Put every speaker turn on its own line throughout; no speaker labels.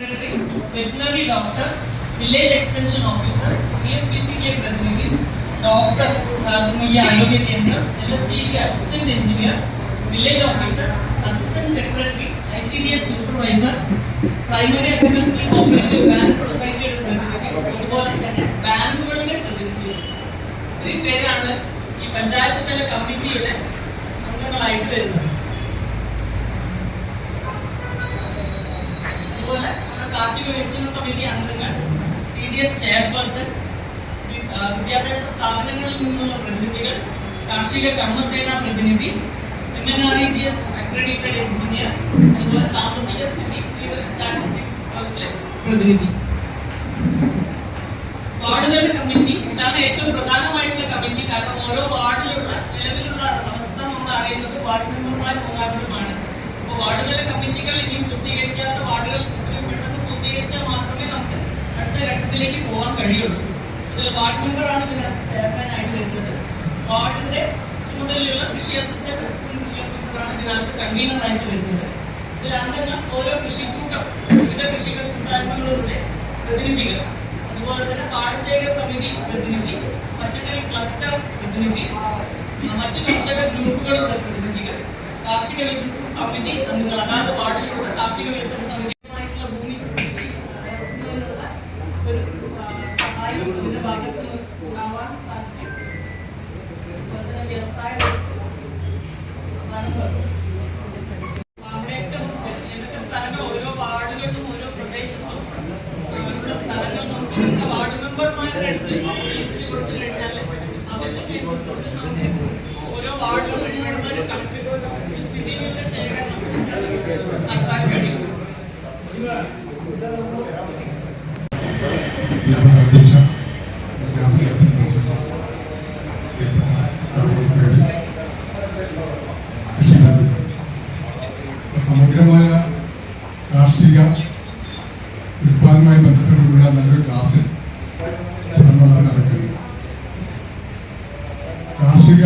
Veterinary doctor, village extension officer, DFPC के प्रतिनिधि, doctor राजमैया आरोग्य केंद्र, LSTD assistant engineer, village officer, assistant secretary, ICDS supervisor, primary agricultural cooperative bank society प्रतिनिधि, അതുപോലെ തന്നെ ബാങ്കുകളുടെ പ്രതിനിധി. ഇത്രയും പേരാണ് ഈ പഞ്ചായത്ത് തല കമ്മിറ്റിയുടെ അംഗങ്ങളായിട്ട് വരുന്നത്. അതുപോലെ കാർഷിക വികസന സമിതി അംഗങ്ങൾ, CDS ചെയർപേഴ്സൺ, വിദ്യാഭ്യാസ സ്ഥാപനങ്ങളിൽ നിന്നുള്ള പ്രതിനിധികൾ, കാർഷിക കർമ്മസേന പ്രതിനിധി, MNREGS അക്രഡിറ്റഡ് എഞ്ചിനീയർ, അതുപോലെ സാമ്പത്തിക സ്ഥിതി സ്റ്റാറ്റിസ്റ്റിക്സ് വകുപ്പിലെ പ്രതിനിധി. വാർഡുതല കമ്മിറ്റി ഇതാണ് ഏറ്റവും പ്രധാനമായിട്ടുള്ള കമ്മിറ്റി. കാരണം ഓരോ വാർഡിലുള്ള നിലവിലുള്ള അവസ്ഥ നമ്മൾ അറിയുന്നത് വാർഡ് മെമ്പർമാർ മുഖാന്തരമാണ്. അപ്പോൾ വാർഡുതല കമ്മിറ്റികൾ ഇനിയും പൂർത്തീകരിക്കാത്ത വാർഡുകൾ പൂർത്തീകരിച്ചാൽ മാത്രമേ നമുക്ക് അടുത്ത ഘട്ടത്തിലേക്ക് പോകാൻ കഴിയുള്ളൂ. ഇതിൽ വാർഡ് മെമ്പറാണ് ഇതിനകത്ത് ചെയർമാനായിട്ട് വരുന്നത്. വാർഡിന്റെ ചുമതലയുള്ള കൃഷി അസിസ്റ്റന്റ് കൃഷി ഓഫീസറാണ് ഇതിനകത്ത് കൺവീനറായിട്ട് വരുന്നത്. ഇതിൽ അംഗങ്ങൾ ഓരോ കൃഷിക്കൂട്ടം, വിവിധ കൃഷി കൂട്ടായ്മകളുടെ പ്രതിനിധികൾ, അതുപോലെ തന്നെ പാടശേഖര സമിതി പ്രതിനിധി, പച്ചക്കറി ക്ലസ്റ്റർ പ്രതിനിധി, മറ്റു കർഷക ഗ്രൂപ്പുകളുടെ പ്രതിനിധികൾ, കാർഷിക വികസന സമിതി അംഗങ്ങൾ, അതാത് വാർഡിലുള്ള കാർഷിക വികസന സമിതിയുമായിട്ടുള്ള ഭൂമി കൃഷി ഒരു സഹായം ഇതിന്റെ ഭാഗത്ത് നിന്ന് ഉണ്ടാവാൻ സാധിക്കും. വ്യവസായ ഏതൊക്കെ സ്ഥലങ്ങൾ ഓരോ വാർഡുകളിലും ഓരോ പ്രദേശത്തും ഉള്ള സ്ഥലങ്ങൾ നോക്കി വാർഡ് മെമ്പർമാരുടെ അടുത്ത് ലിസ്റ്റ് കൊടുത്തു കഴിഞ്ഞാൽ അവരുടെ നേതൃത്വത്തിൽ നമുക്ക് ഓരോ വാർഡുകളിലും ഉള്ള ഒരു കണക്ക് സ്ഥിതികളുടെ ശേഖരണം നടത്താൻ കഴിയും.
സമഗ്രമായ കാർഷിക ഉൽപ്പാദനവുമായി ബന്ധപ്പെട്ടുള്ള നല്ലൊരു ക്ലാസ്സിൽ നടക്കുന്നത്. കാർഷിക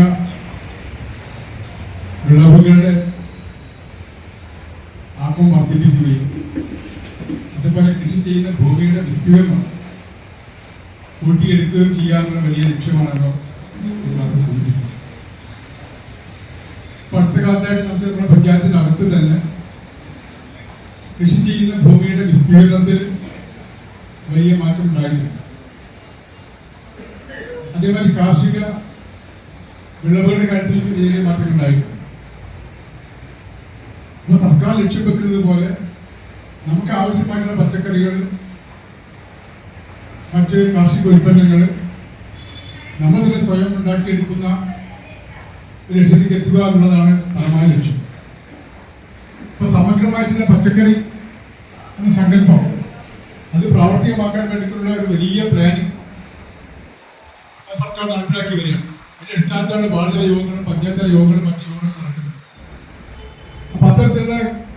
വിളവുകളുടെ ആക്കം വർദ്ധിപ്പിക്കുകയും അതുപോലെ കൃഷി ചെയ്യുന്ന ഭൂമിയുടെ വിസ്തീർണം കൂട്ടിയെടുക്കുകയും ചെയ്യാനുള്ള വലിയ ലക്ഷ്യമാണല്ലോ ഈ ക്ലാസ് സൂചിപ്പിച്ചത്. അടുത്ത കാലത്തായിട്ട് നമുക്ക് നമ്മുടെ പഞ്ചായത്തിനകത്ത് തന്നെ കൃഷി ചെയ്യുന്ന ഭൂമിയുടെ വിസ്തീർണത്തിൽ വലിയ മാറ്റം ഉണ്ടായിട്ടുണ്ട്. അതേമാതിരി കാർഷിക വിളവുകളുടെ കാര്യത്തിൽ വലിയ മാറ്റം ഉണ്ടായിട്ടുണ്ട്. അപ്പൊ സർക്കാർ ലക്ഷ്യം വെക്കുന്നത് പോലെ നമുക്ക് ആവശ്യമായിട്ടുള്ള പച്ചക്കറികൾ, മറ്റ് കാർഷിക ഉൽപ്പന്നങ്ങൾ നമ്മൾ തന്നെ സ്വയം ഉണ്ടാക്കിയെടുക്കുന്ന ലക്ഷ്യത്തിലേക്ക് എത്തുക എന്നുള്ളതാണ് പരമായ ലക്ഷ്യം. ഇപ്പൊ സമഗ്രമായിട്ടുള്ള പച്ചക്കറി എന്ന സങ്കല്പം അത് പ്രാവർത്തികമാക്കാൻ വേണ്ടിയിട്ടുള്ള ഒരു വലിയ പ്ലാനിങ് സർക്കാർ നടപ്പിലാക്കി വരികയാണ്. അതിന്റെ അടിസ്ഥാനത്തിലാണ് വാർഡ് യോഗങ്ങളും പഞ്ചായത്ത് യോഗങ്ങളും മറ്റു യോഗങ്ങളും നടക്കുന്നത്. അപ്പൊ അത്തരത്തിലുള്ള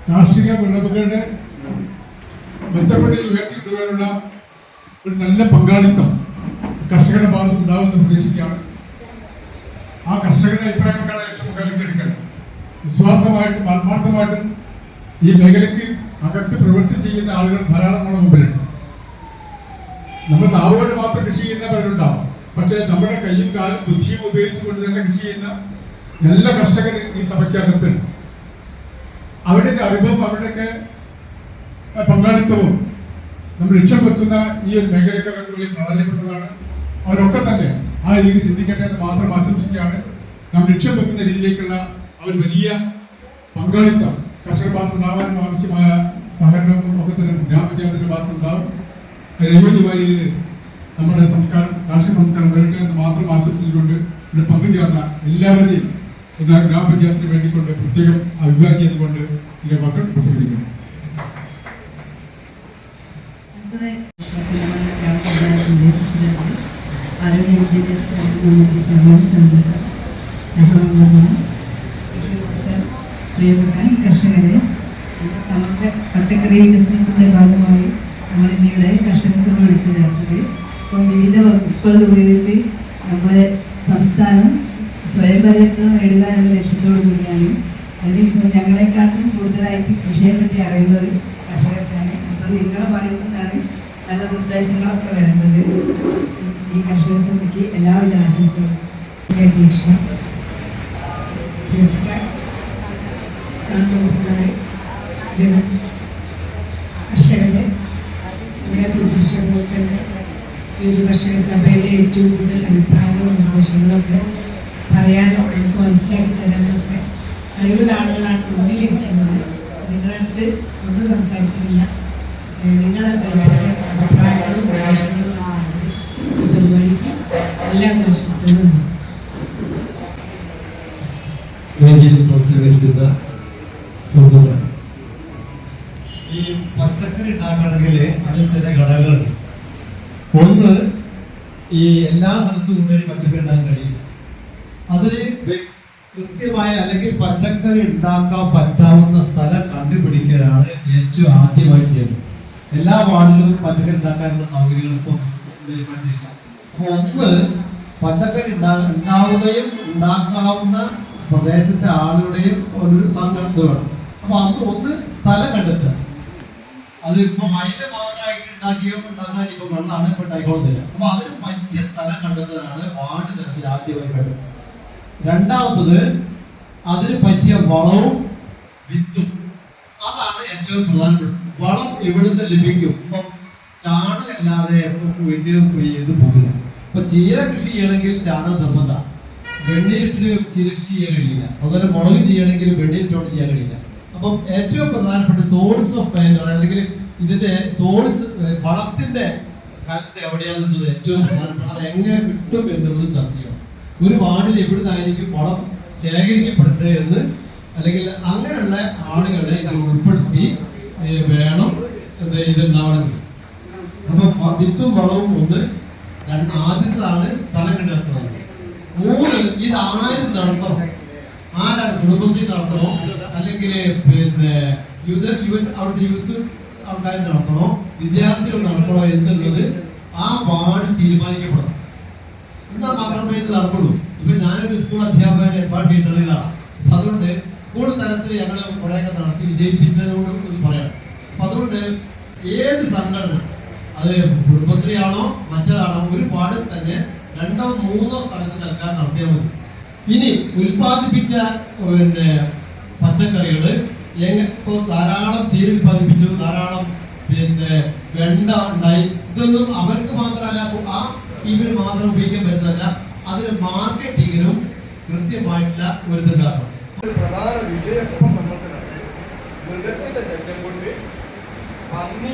കാർഷിക വിളവുകളുടെ മെച്ചപ്പെടുത്തി ഉയർത്തിക്കൊണ്ടുവരാനുള്ള ഒരു നല്ല പങ്കാളിത്തം കർഷകരുടെ ഭാഗത്ത് ഉണ്ടാവുമെന്ന് പ്രതീക്ഷിക്കുകയാണ്. ആ കർഷകരുടെ അഭിപ്രായങ്ങളാണ് ഏറ്റവും കലക്കെടുക്കേണ്ടത്. നിസ്വാർത്ഥമായിട്ടും ആത്മാർത്ഥമായിട്ടും ഈ മേഖലയ്ക്ക് അകത്ത് പ്രവൃത്തി ചെയ്യുന്ന ആളുകൾ ധാരാളം നമ്മുടെ മുമ്പിലുണ്ട്. നമ്മൾ നാവുകൊണ്ട് മാത്രം കൃഷി ചെയ്യുന്ന പലരുണ്ടാവും. പക്ഷേ നമ്മുടെ കയ്യും കാലും ബുദ്ധിയും ഉപയോഗിച്ചുകൊണ്ട് തന്നെ കൃഷി ചെയ്യുന്ന നല്ല കർഷകർ ഈ സഭയ്ക്കകത്തുണ്ട്. അവരുടെയൊക്കെ അറിവും അവരുടെയൊക്കെ പങ്കാളിത്തവും നമ്മൾ ലക്ഷ്യം വെക്കുന്ന ഈ മേഖലക്കകത്ത് വലിയ പ്രാധാന്യപ്പെട്ടതാണ്. അവരൊക്കെ തന്നെ ആ രീതിയിൽ ചിന്തിക്കട്ടെ എന്ന് മാത്രം ആശംസിക്കുകയാണ്. നാം ലക്ഷ്യം വെക്കുന്ന രീതിയിലേക്കുള്ള ഒരു വലിയ പങ്കാളിത്തം കർഷക ഭാഗത്തുണ്ടാകാനും ആവശ്യമായ സഹകരണവും ഒക്കെ തന്നെ ഗ്രാമപഞ്ചായത്തിന്റെ ഭാഗത്തുണ്ടാവും. അനുയോജ്യമായ രീതിയിൽ നമ്മുടെ സംസ്കാരം, കാർഷിക സംസ്കാരം വരട്ടെ എന്ന് മാത്രം ആശംസിച്ചുകൊണ്ട് ഇവിടെ പങ്കുചേർന്ന എല്ലാവരെയും ഗ്രാമപഞ്ചായത്തിന് വേണ്ടിക്കൊണ്ട് പ്രത്യേകം അഭിവാദ്യം ചെയ്തുകൊണ്ട് ഇതിന്റെ മക്കൾ പ്രസംഗിക്കുന്നു.
ആരോഗ്യ വിദ്യാഭ്യാസ കമ്മിറ്റി ചെയർമാൻ ചന്ദ്രൻ, സഹമംഗളമാണ്, പ്രിയപ്പെട്ട കർഷകരെ, സമഗ്ര പച്ചക്കറി വികസനത്തിന്റെ ഭാഗമായി നമ്മൾ ഇന്നിവിടെ കർഷക സഭ വിളിച്ചു ചേർത്തത്. ഇപ്പോൾ വിവിധ വകുപ്പുകൾ ഉപയോഗിച്ച് നമ്മുടെ സംസ്ഥാനം സ്വയം പര്യാപ്തത നേടുക എന്ന ലക്ഷ്യത്തോടു കൂടിയാണ്. അതിനിപ്പോൾ ഞങ്ങളെക്കാട്ടും കൂടുതലായിട്ട് കൃഷിയെ പറ്റി അറിയുന്നത് കർഷകർക്കാണ്. അപ്പോൾ അപ്പം നിങ്ങളുടെ ഭാഗത്തു നിന്നാണ് നല്ല നിർദ്ദേശങ്ങളൊക്കെ വരുന്നത്. ഈ കർഷക സമിതിക്ക് എല്ലാവിധ ആശംസകളും.
അധ്യക്ഷ, പ്രിയപ്പെട്ട കർഷകരെ, ഇവിടെ സൂചിപ്പിച്ച പോലെ തന്നെ ഈ ഒരു കർഷക സഭയിലെ ഏറ്റവും കൂടുതൽ അഭിപ്രായങ്ങളും നിർദ്ദേശങ്ങളൊക്കെ പറയാനും എനിക്ക് മനസ്സിലാക്കി തരാനൊക്കെ കഴിവുള്ള ആളുകളാണ് മുന്നിലിരിക്കുന്നത്. നിങ്ങളടുത്ത് ഒന്നും സംസാരിക്കുന്നില്ല. നിങ്ങളെ ബലപ്പെട്ട അഭിപ്രായങ്ങളും നിർദ്ദേശങ്ങളുമാണ് ഈ പരിപാടിക്ക് എല്ലാവരും ആശംസകളും.
സംസാരിക്കുന്ന സുഹൃത്തുക്കൾ, ഈ പച്ചക്കറി ഉണ്ടാക്കണമെങ്കിൽ അതിൽ ചില ഘടകങ്ങളുണ്ട്. ഒന്ന്, ഈ എല്ലാ സ്ഥലത്തും കൊണ്ടുപോയി പച്ചക്കറി ഉണ്ടാക്കാൻ കഴിയില്ല. അതിന് കൃത്യമായ അല്ലെങ്കിൽ പച്ചക്കറി ഉണ്ടാക്കാൻ പറ്റാവുന്ന സ്ഥലം കണ്ടുപിടിക്കലാണ് ഏറ്റവും ആദ്യമായി ചെയ്യേണ്ടത്. എല്ലാ വാർഡിലും പച്ചക്കറി ഉണ്ടാക്കാനുള്ള സൗകര്യങ്ങൾ ഇപ്പം പറ്റില്ല. അപ്പൊ ഒന്ന്, പച്ചക്കറി ഉണ്ടാവുകയും ഉണ്ടാക്കാവുന്ന പ്രദേശത്തെ ആളുകളുടെയും ഒരു സംഘടന വേണം. അപ്പൊ അത് ഒന്ന് സ്ഥലം കണ്ടെത്തുക. അത് ഇപ്പൊ വയല് മാത്രമായിട്ട് ഉണ്ടാക്കാൻ ഇപ്പൊ വെള്ളമാണ് ഇപ്പൊ ഉണ്ടായിക്കൊള്ളുന്നില്ല. അപ്പൊ അതിന് പറ്റിയ സ്ഥലം കണ്ടെത്തുന്നതാണ് വാർഡ് തലത്തിൽ ആദ്യമായി കണ്ടത്. രണ്ടാമത്തത്, അതിന് പറ്റിയ വളവും വിത്തും. അതാണ് ഏറ്റവും പ്രധാനപ്പെട്ട. വളം എവിടുന്ന് ലഭിക്കും? ഇപ്പം ചാണകമില്ലാതെ ഇത് പോകില്ല. ഇപ്പൊ ചീര കൃഷി ചെയ്യണമെങ്കിൽ ചാണകം നിർബന്ധമാണ്. വെണ്ണീരിട്ടിട്ട് ചീര കൃഷി ചെയ്യാൻ കഴിയില്ല. അതുപോലെ മുളക് ചെയ്യണമെങ്കിൽ വെണ്ണീരിട്ടോട് ചെയ്യാൻ കഴിയില്ല. അപ്പം ഏറ്റവും പ്രധാനപ്പെട്ട സോഴ്സ് ഓഫ് മാനുവർ അല്ലെങ്കിൽ ഇതിന്റെ സോഴ്സ്, വളത്തിന്റെ കാലത്ത് എവിടെയാണെന്നുള്ളത് ഏറ്റവും പ്രധാനപ്പെട്ട. അത് എങ്ങനെ കിട്ടും എന്നുള്ളത് ചർച്ച ചെയ്യണം. ഒരു വാർഡിൽ എവിടുന്നായിരിക്കും വളം ശേഖരിക്കപ്പെട്ടത് എന്ന്, അല്ലെങ്കിൽ അങ്ങനെയുള്ള ആളുകളെ ഇതിൽ ഉൾപ്പെടുത്തി വേണം ഇതുണ്ടാവണമെങ്കിൽ. അപ്പൊ വിത്തും വളവും ഒന്ന്. ആദ്യത്തേതാണ് സ്ഥലം കണ്ടെത്തുന്നത്. മൂന്ന്, ഇത് ആരും നടത്തണം. ആരാണ്? കുടുംബശ്രീ നടത്തണോ, അല്ലെങ്കിൽ പിന്നെ അവിടുത്തെ യൂത്ത് ആൾക്കാർ നടത്തണോ, വിദ്യാർത്ഥികൾ നടത്തണോ എന്നുള്ളത് ആ വാർഡ് തീരുമാനിക്കപ്പെടണം. എന്നാൽ മാത്രമേ ഇത് നടക്കുള്ളൂ. ഇപ്പൊ ഞാനൊരു സ്കൂൾ അധ്യാപകൻ ഹെഡ്മാസ്റ്റർ ടീച്ചറിലാണ്. അതുകൊണ്ട് സ്കൂൾ തലത്തിൽ ഞങ്ങൾ കുറേയൊക്കെ നടത്തി വിജയിപ്പിച്ചതുകൊണ്ട് പറയാം. അപ്പൊ അതുകൊണ്ട് ഏത് സംഘടന, അത് കുടുംബശ്രീ ആണോ മറ്റേതാണോ, ഒരു വാർഡിൽ തന്നെ 2 or 3 സ്ഥലത്ത് നൽകാൻ നടത്തിയാൽ മതി. ഇനി ഉൽപ്പാദിപ്പിച്ച പച്ചക്കറികള് ഇപ്പൊ ധാരാളം ചീര ഉൽപ്പാദിപ്പിച്ചു, ധാരാളം വെണ്ട ഉണ്ടായി. ഇതൊന്നും അവർക്ക് മാത്രമല്ല, ആ ടീമിന് മാത്രം ഉപയോഗിക്കാൻ പറ്റുന്നതല്ല. അതിന് മാർക്കറ്റിങ്ങിനും കൃത്യമായിട്ടുള്ള ഒരു ഇതുണ്ടാക്കണം.
ഒരു പ്രധാന വിഷയം നമ്മൾക്ക് മൃഗത്തിന്റെ ശല്യം കൊണ്ട് പന്നി,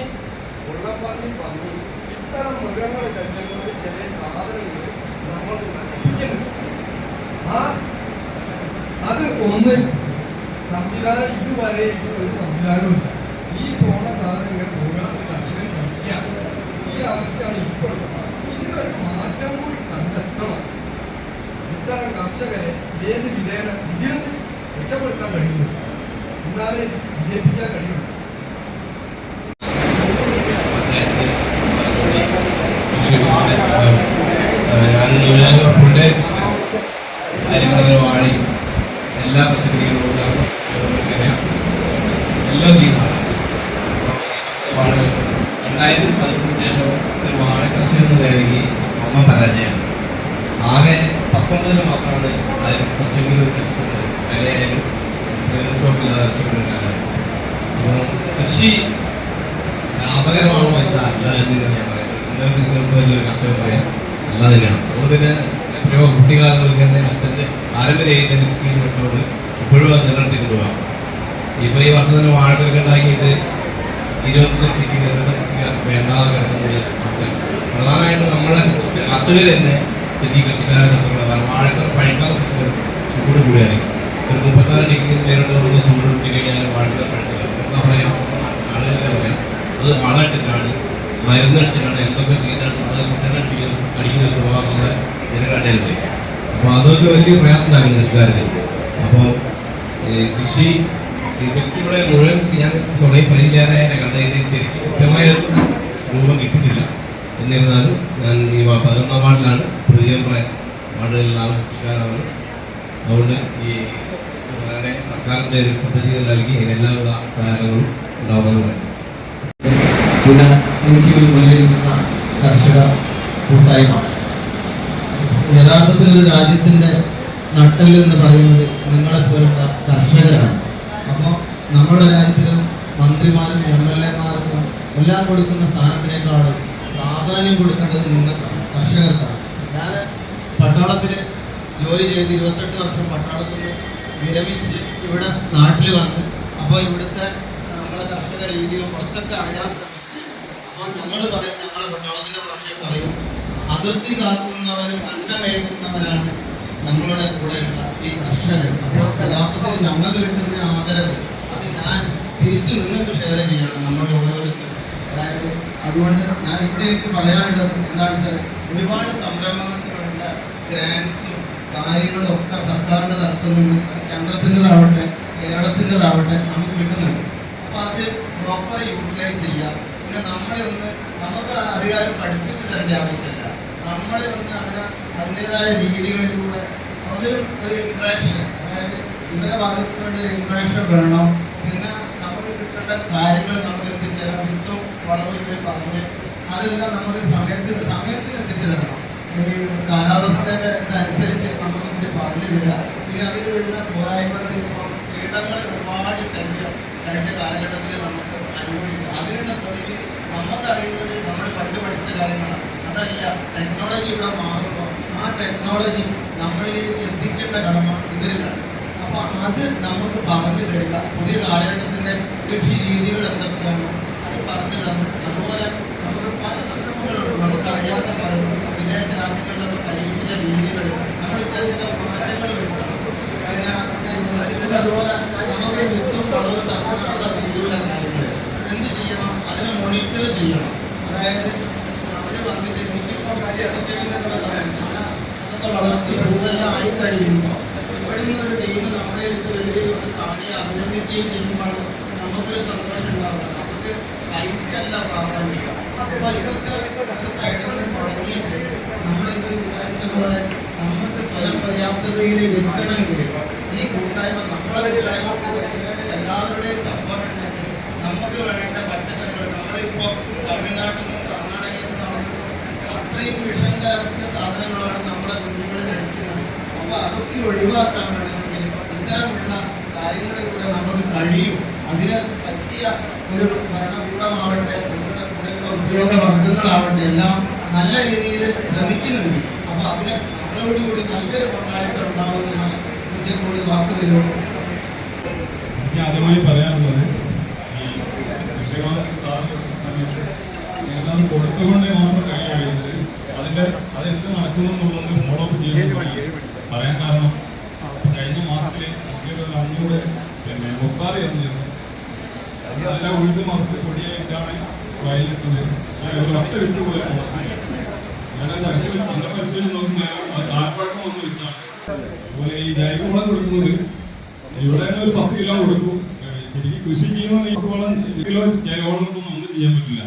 ഉള്ളപ്പന്നി, ഇത്തരം മൃഗങ്ങളുടെ ശല്യം കൊണ്ട് ചില സാധനങ്ങൾ നമ്മൾ നശിപ്പിക്കുന്നുണ്ട്. അത് ഒന്ന് സംവിധാനം ഇതുവരെ ഒരു സംവിധാനമില്ല. ഈ പോണ സാധനങ്ങൾ മുഴുവൻ കർഷകൻ ശ്രമിക്കാം. ഈ അവസ്ഥയാണ് ഇപ്പോൾ. ഇതിനൊരു മാറ്റം കൂടി കണ്ടെത്തണം. ഇത്തരം കർഷകരെ ഏത് വിധേന ഇതിൽ നിന്ന് രക്ഷപ്പെടുത്താൻ കഴിയുന്നു, എന്നാലേ വിജയിപ്പിക്കാൻ കഴിയുള്ളൂ.
വാഴി എല്ലാ പച്ചക്കറികളും എല്ലാം ചെയ്യുന്നതാണ്. വാഴ 2015 ശേഷം ഒരു വാഴ കൃഷി എന്ന് കയറി അമ്മ പരാജയം. ആകെ 19 മാത്രമാണ് അതിൽ കുറച്ചെങ്കിലും രക്ഷപ്പെട്ടത്. വിലയായാലും ഷോപ്പില്ലാതെ രക്ഷപ്പെട്ടിട്ടാണ്. അപ്പോൾ കൃഷി ലാഭകരമാണോ വെച്ചാൽ അല്ല എന്ന് ഞാൻ പറയാം. നിങ്ങൾക്ക് വലിയൊരു കർഷകർ പറയാം അല്ല തന്നെയാണ്. അതുകൊണ്ട് തന്നെ എത്രയോ കുട്ടിക്കാലത്ത് തന്നെ അച്ഛൻ്റെ പാരമ്പര്യ കൃഷിയിൽ വിട്ടോട് ഇപ്പോഴും അത് നിലനിർത്തിക്കൊണ്ട് പോകാം. ഇപ്പോൾ ഈ വർഷം തന്നെ വാഴകളൊക്കെ ഉണ്ടാക്കിയിട്ട് 25 വേണ്ടാതെ കിടക്കുന്ന പ്രധാനമായിട്ടും നമ്മളെ കർഷകർ തന്നെ ഈ കൃഷിക്കാരെ ശത്രുക്കളാണ്. കാരണം വാഴകൾ പഴുക്കാതെ കൃഷികൾ ചൂട് കൂടിയായിരിക്കും. ഒരു 34 ഡിഗ്രി നേരിട്ട് ഒന്ന് ചൂട് കൂട്ടി കഴിഞ്ഞാൽ വാഴകൾ പഴുക്കില്ല. എന്താ പറയാ, ആളുകളെ പറയാം അത് വളമിട്ടിട്ടാണ്, മരുന്നടിച്ചിട്ടാണ്, എന്തൊക്കെ ചെയ്തിട്ടാണ് അടിക്കുന്ന സ്വഭാവങ്ങളെ ജനകണ്ടല്ലേ. അപ്പോൾ അതൊക്കെ വലിയ പ്രയാസമാണ് കൃഷിക്കാർക്ക്. അപ്പോൾ കൃഷി വ്യക്തികളെ മുഴുവൻ ഞാൻ കുറേ പരിചാരായ കണ്ടതിന് ശരിക്കും കൃത്യമായ രൂപം കിട്ടുന്നില്ല. എന്നിരുന്നാലും ഞാൻ ഈ 11ാം വാർഡിലാണ്, പ്രതിയമ്പ്ര വാർഡുകളിലാണ് കൃഷിക്കാരാണ്. അതുകൊണ്ട് ഈ വളരെ സർക്കാരിൻ്റെ ഒരു പദ്ധതികൾ നൽകി എല്ലാവിധ സഹായങ്ങളും ഉണ്ടാവുമെന്ന് പറയും.
പിന്നെ എനിക്ക് മുന്നിലിരിക്കുന്ന കർഷക കൂട്ടായ്മ യഥാർത്ഥത്തിൽ ഒരു രാജ്യത്തിൻ്റെ നട്ടെല്ല് എന്ന് പറയുന്നത് നിങ്ങളെപ്പോലുള്ള കർഷകരാണ്. അപ്പോൾ നമ്മുടെ രാജ്യത്തിലും മന്ത്രിമാരും MLA-മാർക്കും എല്ലാം കൊടുക്കുന്ന സ്ഥാനത്തിനേക്കാളും പ്രാധാന്യം കൊടുക്കേണ്ടത് നിങ്ങൾക്കാണ്, കർഷകർക്കാണ്. ഞാൻ പട്ടാളത്തിൽ ജോലി ചെയ്ത് 28 വർഷം പട്ടാളത്തിൽ നിന്ന് വിരമിച്ച് ഇവിടെ നാട്ടിൽ വന്ന് അപ്പോൾ ഇവിടുത്തെ നമ്മളെ കർഷക രീതിയും കുറച്ചൊക്കെ അറിയാൻ ശ്രമിച്ച് അപ്പോൾ ഞങ്ങൾ പറയും, ഞങ്ങളെ പട്ടാളത്തിൻ്റെ ഭാഷയിൽ പറയും, അതിർത്തി കാക്കുന്നവരും അന്നമേക്കുന്നവരാണ് നമ്മളുടെ കൂടെയുള്ള ഈ കർഷകർ. അപ്പോൾ യഥാർത്ഥത്തിൽ ഞങ്ങൾക്ക് കിട്ടുന്ന ആദരവ് അത് ഞാൻ തിരിച്ച് നിങ്ങൾക്ക് ഷെയർ ചെയ്യണം, നമ്മൾ ഓരോരുത്തരും. അതായത് അതുകൊണ്ട് ഞാൻ ഇവിടെ എനിക്ക് പറയാനുള്ളത് എന്താണെന്ന് വെച്ചാൽ ഒരുപാട് സംരംഭങ്ങൾക്ക് വേണ്ട ഗ്രാൻസും കാര്യങ്ങളും ഒക്കെ സർക്കാരിൻ്റെ തലത്തിൽ നിന്ന് കേന്ദ്രത്തിൻ്റെതാവട്ടെ കേരളത്തിൻ്റെതാവട്ടെ നമുക്ക് കിട്ടുന്നുണ്ട്. അപ്പോൾ അത് പ്രോപ്പർ യൂട്ടിലൈസ് ചെയ്യാം. പിന്നെ നമുക്ക് അധികാരം പഠിപ്പിച്ച് തരേണ്ട ആവശ്യമില്ല. നമ്മളെ അതിൻ്റെതായ രീതികളിലൂടെ ഒരു ഇൻട്രാക്ഷൻ, അതായത് ഇവരുടെ ഭാഗത്ത് വേണ്ട ഒരു ഇൻട്രാക്ഷൻ വേണം. പിന്നെ നമുക്ക് കിട്ടേണ്ട കാര്യങ്ങൾ നമുക്ക് എത്തിച്ചേരാം. വിത്തും വളവും ഇവർ പറഞ്ഞ് അതെല്ലാം നമുക്ക് സമയത്തിന് എത്തിച്ചേരണം. ഈ കാലാവസ്ഥയുടെ ഇതനുസരിച്ച് നമുക്ക് ഇവർ പറഞ്ഞു തരിക. പിന്നെ അതിൽ വരുന്ന പോരായ്മകൾ ഇപ്പോൾ കീടങ്ങൾ ഒരുപാട് ശല്യം കഴിഞ്ഞ കാലഘട്ടത്തിൽ നമുക്ക് അനുഭവിച്ചു. അതിനുള്ള പ്രതിവിധി നമുക്കറിയുന്നത് നമ്മൾ പണ്ട് പഠിച്ച കാര്യങ്ങളാണ്. അതല്ല, ടെക്നോളജി ഇവിടെ മാറുമ്പോൾ ആ ടെക്നോളജി നമ്മളിലേക്ക് എത്തിക്കേണ്ട കടമ ഇവരിലാണ്. അപ്പോൾ അത് നമുക്ക് പറഞ്ഞു തരിക. പുതിയ കാലഘട്ടത്തിൻ്റെ കൃഷി രീതികൾ എന്തൊക്കെയാണ് അത് പറഞ്ഞു തന്നു. അതുപോലെ നമുക്ക് പല സംരംഭങ്ങളുണ്ട്, നമുക്കറിയാത്ത പലതും വിദേശ രാജ്യങ്ങളിലൊക്കെ പരീക്ഷിച്ച രീതികൾ നമ്മൾ ചില മാറ്റങ്ങൾ വരുത്തണം. പിന്നെ അതുപോലെ നമുക്കൊരു വിത്തും വളവും തമ്മിലുള്ള രീതിയിലുള്ള കാര്യങ്ങൾ എന്ത് ചെയ്യണം, അതിനെ മോണിറ്റർ ചെയ്യണം. അതായത് അവർ വന്നിട്ട് എനിക്കിപ്പോൾ ചെടിച്ചെടികളൊക്കെ അതൊക്കെ വളർത്തി പൂവെല്ലാം ആയി കഴിയുമ്പോൾ ഇവിടെ നിന്നൊരു ടീം നമ്മളെ എടുത്ത് വരികയും കാണുകയും അഭിനന്ദിക്കുകയും ചെയ്യുമ്പോൾ നമുക്കൊരു സന്തോഷം ഉണ്ടാവുക. നമുക്ക് പൈസയല്ല പ്രാധാന്യം. അപ്പോൾ ഇതൊക്കെ നമ്മുടെ സൈഡിൽ നിന്ന് തുടങ്ങിയിട്ട് നമ്മളിത് വിചാരിച്ച പോലെ നമുക്ക് സ്വയം പര്യാപ്തതയിലേക്ക് എത്തണമെങ്കിൽ ഈ കൂട്ടായ്മ നമ്മളെ കൂട്ടായ്മ എല്ലാവരുടെയും സപ്പോർട്ട് ഉണ്ടെങ്കിൽ നമുക്ക് വേണ്ട പച്ചക്കറികൾ നമ്മളിപ്പോൾ തമിഴ്നാട്ടിൽ നിന്നും കർണാടകയിൽ നിന്നും അത്രയും വിഷം കലർത്തിയ സാധനങ്ങളാണ് നമ്മളെ കുഞ്ഞുങ്ങൾ കഴിക്കുന്നത്. അപ്പോൾ അതൊക്കെ ഒഴിവാക്കാൻ വേണമെങ്കിൽ ഇത്തരമുള്ള കാര്യങ്ങളിലൂടെ നമുക്ക് കഴിയും. അതിന് പറ്റിയ ഒരു ഭരണകൂടമാവട്ടെ, നമ്മുടെ കൂടെയുള്ള ഉദ്യോഗവർഗങ്ങളാവട്ടെ എല്ലാം നല്ല രീതിയിൽ ശ്രമിക്കുന്നുണ്ട്. അപ്പോൾ അതിന് നമ്മളോടുകൂടി നല്ലൊരു പങ്കാളിത്തം ഉണ്ടാവുന്നതിന് ഇതിൻ്റെ കൂടി വാക്ക് തരുമോ?
എനിക്ക് ആദ്യമായി പറയാനുള്ളത്, ഈ കൃഷിക സമയത്ത് എല്ലാം കൊടുത്തുകൊണ്ടേ മാത്രം കഴിയുന്നത് അതെന്ത് നടക്കുന്നു എന്നുള്ളത് ഫോളോ അപ്പ് ചെയ്യുന്നതാണ് പറയാൻ കാരണം. കഴിഞ്ഞ മാർച്ചിൽ ഒരു 500 മുക്കാറ് ചേർന്നിരുന്നു. അതെല്ലാം ഉഴുത് മറിച്ച് പൊടിയായിട്ടാണ് വയലിട്ടത്. ഒരു 10 വിത്ത് പോലെ മുളച്ചില്ല. ഞങ്ങളുടെ പരിശീലനം നോക്കുമ്പോൾ അത് താൽപ്പഴക്കം വിത്താണ്. അതുപോലെ ഈ ജൈവവളം കൊടുക്കുന്നത് ഇവിടെ ഒരു 10 കിലോ കൊടുക്കും. ശരിക്കും കൃഷി ചെയ്യുന്ന 10 കിലോ ജൈവവളമൊന്നും ഒന്നും ചെയ്യാൻ പറ്റില്ല.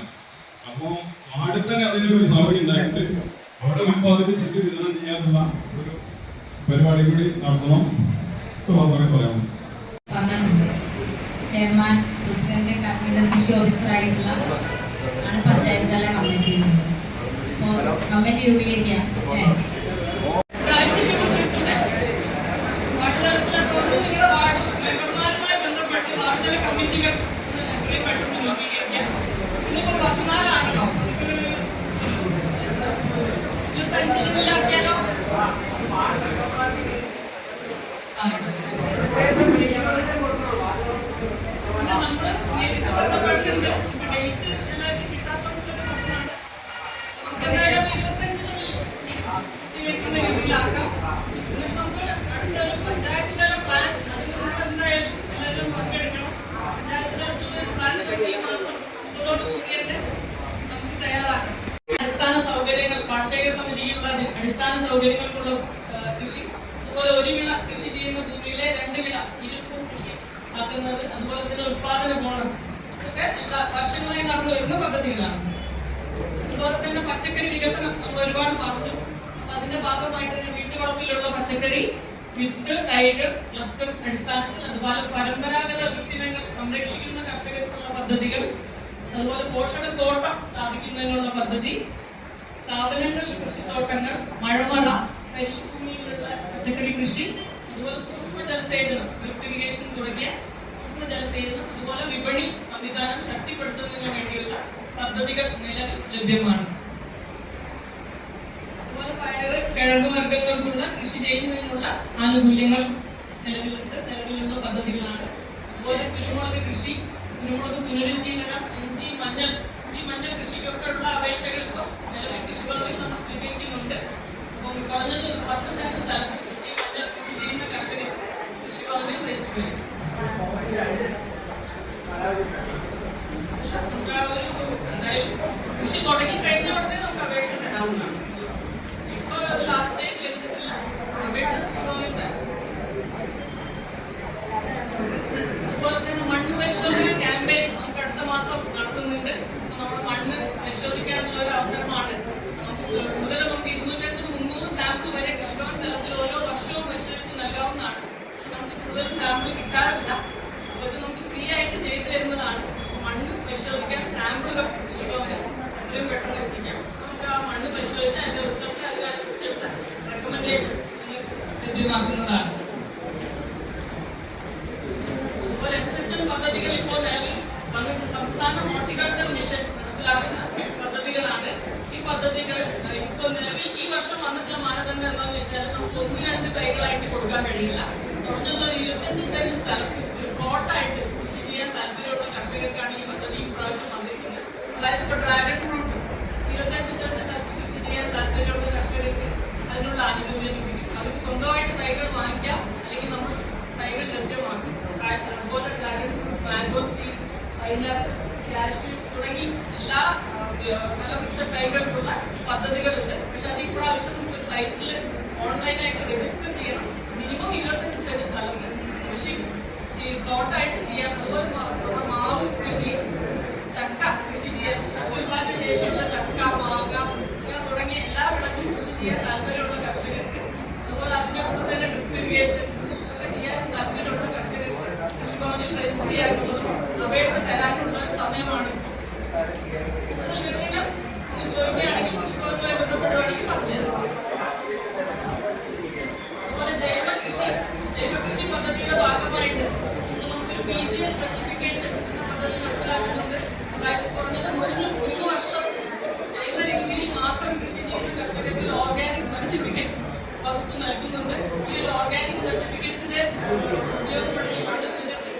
അപ്പോൾ നാട്ടിൽ തന്നെ അതിനൊരു സൗകര്യം ഉണ്ടായിട്ട് അവിടെ ഉൽപ്പാദിപ്പിച്ചിട്ട് വിതരണം ചെയ്യാനുള്ള ഒരു പരിപാടി കൂടി നടത്തണം. പറയാമോ?
ചെയർമാൻ, പ്രസിഡന്റ്, കൺവീനർ, കൃഷി ഓഫീസറായിട്ടുള്ള ആണ് പഞ്ചായത്ത് തല കമ്മിറ്റി ചെയ്യുന്നത്. അപ്പോൾ കമ്മിറ്റി രൂപീകരിക്കുക
കമ്മിറ്റികൾ പെട്ടെന്ന് രൂപീകരിക്കാം. ഇന്നിപ്പോ 14 ആണല്ലോ, 25-നുള്ളിലാക്കിയാലോ? നമ്മള് നേരിട്ട് ബന്ധപ്പെട്ടിട്ടുണ്ട്. ഡേറ്റ് എല്ലാവർക്കും കിട്ടാത്തതുകൊണ്ടുള്ള പ്രശ്നമാണ്. നമുക്ക് എന്തായാലും 25-നുള്ളിൽ കേൾക്കുന്ന രീതിയിലാക്കാം. എന്നിട്ട് നമുക്ക് അടുത്തൊരു പഞ്ചായത്ത് തല പ്ലാൻ, അതിന് മുമ്പ് എന്തായാലും എല്ലാവരും പങ്കെടുക്കണം. പഞ്ചായത്ത് തലത്തിലുള്ള ഒരു പ്ലാൻ ഈ മാസം കൂടി തന്നെ നമുക്ക് തയ്യാറാക്കാം. അടിസ്ഥാന സൗകര്യങ്ങൾ, കാർഷിക സമിതിക്കുള്ള അടിസ്ഥാന സൗകര്യങ്ങൾക്കുള്ള കൃഷി, അതുപോലെ ഒരു വിള കൃഷി ചെയ്യുന്ന ഭൂമിയിലെ 2 വിള ഇരുപ്പും കൃഷി ആക്കുന്നത്, അതുപോലെ തന്നെ ഉത്പാദന ബോണസ്, ഇതൊക്കെ എല്ലാ വർഷങ്ങളായി നടന്നു വരുന്ന പദ്ധതികളാണ്. അതുപോലെ തന്നെ പച്ചക്കറി വികസനം നമ്മൾ ഒരുപാട് പറഞ്ഞു. അപ്പൊ അതിന്റെ ഭാഗമായിട്ട് തന്നെ വീട്ടുവളപ്പിലുള്ള പച്ചക്കറി വിത്ത്, തൈകൾ, ക്ലസ്റ്റർ അടിസ്ഥാനത്തിൽ, അതുപോലെ പരമ്പരാഗത വിത്തിനങ്ങൾ സംരക്ഷിക്കുന്ന കർഷകർക്കുള്ള പദ്ധതികൾ, അതുപോലെ പോഷകത്തോട്ടം സ്ഥാപിക്കുന്നതിനുള്ള പദ്ധതി, സ്ഥാപനങ്ങളിൽ കൃഷിത്തോട്ടങ്ങൾ, മഴമറ, പരിശുഭൂമിയിലുള്ള പച്ചക്കറി കൃഷി, അതുപോലെ സൂക്ഷ്മ ജലസേചനം, ഡ്രിപ്പ് ഇറിഗേഷൻ തുടങ്ങിയ സൂക്ഷ്മ ജലസേചനം, അതുപോലെ വിപണി സംവിധാനം ശക്തിപ്പെടുത്തുന്നതിന് വേണ്ടിയുള്ള പദ്ധതികൾ നിലവിൽ ലഭ്യമാണ്. അതുപോലെ പയറ്, കിഴങ്ങുവർഗ്ഗങ്ങൾക്കുള്ള കൃഷി ചെയ്യുന്നതിനുള്ള ആനുകൂല്യങ്ങൾ നിലവിലുള്ള പദ്ധതികളാണ്. അതുപോലെ കുരുമുളക് കൃഷി, കുരുമുളക് പുനരുജ്ജീവനം, ഇഞ്ചി മഞ്ഞൾ കൃഷിക്കൊക്കെ ഉള്ള അപേക്ഷകൾ ഇപ്പോൾ നിലവിൽ കൃഷിഭവനിൽ നമ്മൾ സ്വീകരിക്കുന്നുണ്ട്. അപ്പം കുറഞ്ഞത് 10 സെന്റ് സ്ഥലത്ത് ഇഞ്ചി മഞ്ഞൾ കൃഷി ചെയ്യുന്ന കർഷകർ കൃഷിഭവനിൽ രജിസ്റ്റർ ചെയ്യും. കൃഷി തുടങ്ങി കഴിഞ്ഞ ഉടനെ നമുക്ക് അപേക്ഷ തരാവുന്നതാണ്. ഇപ്പോൾ ലാസ്റ്റ് ഡേറ്റ് വെച്ചിട്ടില്ല, അപേക്ഷ കൃഷിഭവനിൽ തരാം. അതുപോലെ തന്നെ മണ്ണ് പരിശോധന ക്യാമ്പയിൻ നമുക്ക് അടുത്ത മാസം നടത്തുന്നുണ്ട്. നമ്മുടെ മണ്ണ് പരിശോധിക്കാനുള്ള ഒരു അവസരമാണ്. കൂടുതൽ നമുക്ക് 250-300 സാമ്പിൾ വരെ കൃഷിഭവൻ തലത്തിൽ ഓരോ വർഷവും പരിശോധിച്ച് നൽകാവുന്നതാണ്. നമുക്ക് കൂടുതൽ സാമ്പിൾ കിട്ടാറില്ല, അപ്പോൾ ഇത് നമുക്ക് ഫ്രീ ആയിട്ട് ചെയ്തു തരുന്നതാണ്. മണ്ണ് പരിശോധിക്കാൻ സാമ്പിളുകൾ കൃഷിഭവന് എത്രയും പെട്ടെന്ന് എത്തിക്കാം. നമുക്ക് ആ മണ്ണ് പരിശോധിച്ച് അതിന്റെ റിസൾട്ട് അതിനനുസരിച്ചുള്ള റെക്കമെൻഡേഷൻ ലഭ്യമാക്കുന്നതാണ്. അതുപോലെ SHM പദ്ധതികൾ ഇപ്പോൾ നിലവിൽ വന്നിട്ട് സംസ്ഥാന ഹോർട്ടിക്കൾച്ചർ മിഷൻ നടപ്പിലാക്കുന്ന പദ്ധതികളാണ്. ഈ പദ്ധതികൾ ഇപ്പോൾ നിലവിൽ ഈ വർഷം വന്നിട്ടുള്ള മാനദണ്ഡം എന്താണെന്ന് വെച്ചാൽ നമുക്ക് 1-2 തൈകളായിട്ട് കൊടുക്കാൻ കഴിയില്ല. കുറഞ്ഞത് ഒരു 25 സെന്റ് സ്ഥലം ഒരു പ്ലോട്ടായിട്ട് കൃഷി ചെയ്യാൻ താല്പര്യമുള്ള കർഷകർക്കാണ് ഈ പദ്ധതി ഇപ്രാവശ്യം വന്നിരിക്കുന്നത്. അതായത് ഇപ്പോൾ ഡ്രാഗൺ ഫ്രൂട്ട് 25 സെന്റ് സ്ഥലത്ത് കൃഷി ചെയ്യാൻ താല്പര്യമുള്ള കർഷകർക്ക് അതിനുള്ള ആനുകൂല്യം ലഭിക്കും. അവർക്ക് സ്വന്തമായിട്ട് തൈകൾ വാങ്ങിക്കാം, അല്ലെങ്കിൽ നമ്മൾ തൈകൾ ലഭ്യമാക്കും. അതുപോലെ dragon fruit, mangosteen, pineapple, cashew തുടങ്ങി എല്ലാ ഫലവൃക്ഷ തൈകൾക്കുള്ള പദ്ധതികളുണ്ട്. പക്ഷെ അത് ഇപ്രാവശ്യം നമുക്ക് സൈറ്റിൽ ഓൺലൈനായിട്ട് രജിസ്റ്റർ ചെയ്യണം. മിനിമം 25 സെന്റ് സ്ഥലം കൃഷി പ്ലോട്ടായിട്ട് ചെയ്യാൻ. അതുപോലെ മാവ് കൃഷി, ചക്ക കൃഷി ചെയ്യാൻ, ഉൽപാദന ശേഷിയുള്ള ചക്ക, മാങ്ങ ഇങ്ങനെ തുടങ്ങിയ എല്ലാ വിളകളും കൃഷി ചെയ്യാൻ താല്പര്യമുള്ള കർഷകർക്ക്, അതുപോലെ അതിൻ്റെ കൂടെ തന്നെ ഡ്രിപ്പ് ഇറിഗേഷൻ ഒക്കെ ചെയ്യാൻ താല്പര്യമുള്ള കർഷകർക്ക് കൃഷിഭവനിൽ രജിസ്റ്റർ ചെയ്യാനുള്ളതും അപേക്ഷ തരാനുള്ള ഒരു സമയമാണ്. അതിൽ വിവരങ്ങൾ ചോദിക്കുകയാണെങ്കിൽ കൃഷിഭവനുമായി ബന്ധപ്പെടുകയാണെങ്കിൽ പറഞ്ഞുതരാം. അതുപോലെ ജൈവ കൃഷി പദ്ധതിയുടെ ഭാഗമായിട്ട് നമുക്കൊരു PGS സർട്ടിഫിക്കേഷൻ പദ്ധതി നടപ്പിലാക്കുന്നുണ്ട്. അതായത് കുറഞ്ഞത് 1 വർഷം ജൈവ രീതിയിൽ മാത്രം കൃഷി ചെയ്യുന്ന കർഷകർക്ക് ഓർഗാനിക് സർട്ടിഫിക്കറ്റ് വകുപ്പ് നൽകുന്നുണ്ട്. ഈ ഒരു ഓർഗാനിക് സർട്ടിഫിക്കറ്റിന്റെ ഉപയോഗപ്പെടുത്തിക്കൊണ്ട് നിങ്ങൾക്ക്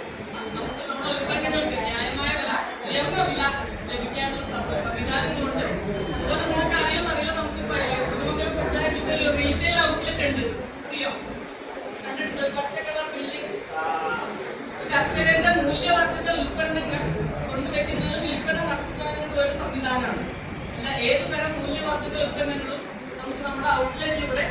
നമുക്ക് നമ്മുടെ ഉൽപ്പന്നങ്ങൾക്ക് ന്യായമായ വില, ഉയർന്ന വില ലഭിക്കാനുള്ള സംവിധാനങ്ങളുണ്ട്. അതുപോലെ നിങ്ങൾക്ക് അറിയാമെന്നറിയില്ല, നമുക്ക് കുടുംബങ്ങൾ പഞ്ചായത്തിൽ ഒരു റീറ്റെയിൽ ഔട്ട്ലെറ്റ് ഉണ്ട്, അറിയോ? കണ്ടിട്ടുണ്ട്, പച്ച കളർ ബിൽഡിംഗ്. കർഷകരുടെ മൂല്യവർദ്ധിത ഉൽപ്പന്നങ്ങൾ കൊണ്ടുവയ്ക്കുന്നതിനും വിൽപ്പന നടത്തുന്നതിനുള്ള ഒരു സംവിധാനമാണ്. അല്ല, ഏത് തരം മൂല്യവർദ്ധിത ഉൽപ്പന്നങ്ങളും നമുക്ക് നമ്മുടെ ഔട്ട്ലെറ്റിലൂടെ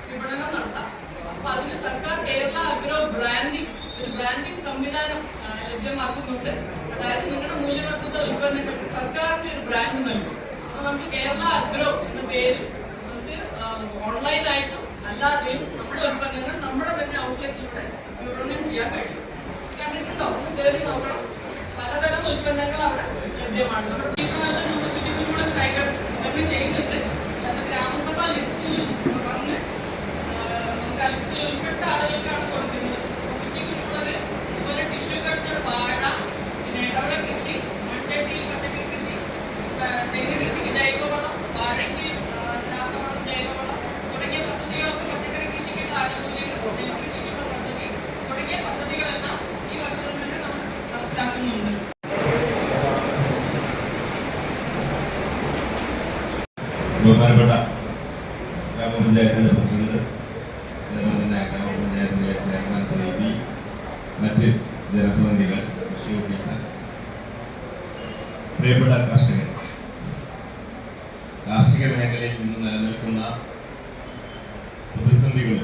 വിപണനം നടത്താം. അപ്പൊ അതിന് സർക്കാർ കേരള അഗ്രോ ബ്രാൻഡിംഗ് സംവിധാനം ലഭ്യമാക്കുന്നുണ്ട്. അതായത് നിങ്ങളുടെ മൂല്യവർദ്ധിത ഉൽപ്പന്നങ്ങൾക്ക് സർക്കാരിന്റെ ഒരു ബ്രാൻഡ് നൽകും. അപ്പൊ നമുക്ക് കേരള അഗ്രോ എന്ന പേരിൽ നമുക്ക് ഓൺലൈനായിട്ടും അല്ലാതെയും നമ്മുടെ ഉൽപ്പന്നങ്ങൾ നമ്മുടെ തന്നെ ഔട്ട്ലെറ്റിലൂടെ വിപണനം ചെയ്യാൻ കഴിയും. കണ്ടിട്ടുണ്ടോ? കയറി നോക്കണം. പലതരം ഉൽപ്പന്നങ്ങൾ അവിടെ ലഭ്യമാണ്. നമ്മുടെ ഈ പ്രാവശ്യം നമ്മൾ കുറ്റിക്കുരുമുളക് തൈകൾ തന്നെ ചെയ്യുന്നുണ്ട്. പക്ഷെ അത് ഗ്രാമസഭ ലിസ്റ്റിൽ വന്ന് നമുക്ക് ആ ലിസ്റ്റിൽ ഉൾപ്പെട്ട ആളുകൾക്കാണ് കൊടുക്കുന്നത്. കുറ്റിക്കുരുമുളക്, അതുപോലെ ടിഷ്യൂ കൾച്ചർ, വാഴ, പിന്നെ ഇടവിള കൃഷി, മൺചട്ടിയിൽ പച്ചക്കറി കൃഷി, തെങ്ങ് കൃഷിക്ക് ജൈവവളം, വാഴയ്ക്ക് രാസവളം, ജൈവവളം തുടങ്ങിയ പദ്ധതികളൊക്കെ, പച്ചക്കറി കൃഷിക്കുള്ള ആനുകൂല്യങ്ങൾ, നെൽകൃഷിക്കുള്ള പദ്ധതി തുടങ്ങിയ പദ്ധതികളെല്ലാം ഈ വർഷം തന്നെ നമ്മൾ നടപ്പിലാക്കുന്നുണ്ട്.
ബഹുമാനപ്പെട്ട ഗ്രാമപഞ്ചായത്തിന്റെ പ്രസിഡന്റ്, അതുപോലെ തന്നെ ഗ്രാമപഞ്ചായത്തിന്റെ ചെയർമാൻ സമിതി, മറ്റ് ജനപ്രതിനിധികൾ, കൃഷി ഓഫീസർ, പ്രിയപ്പെട്ട കർഷകർ, കാർഷിക മേഖലയിൽ ഇന്ന് നിലനിൽക്കുന്ന പ്രതിസന്ധികൾ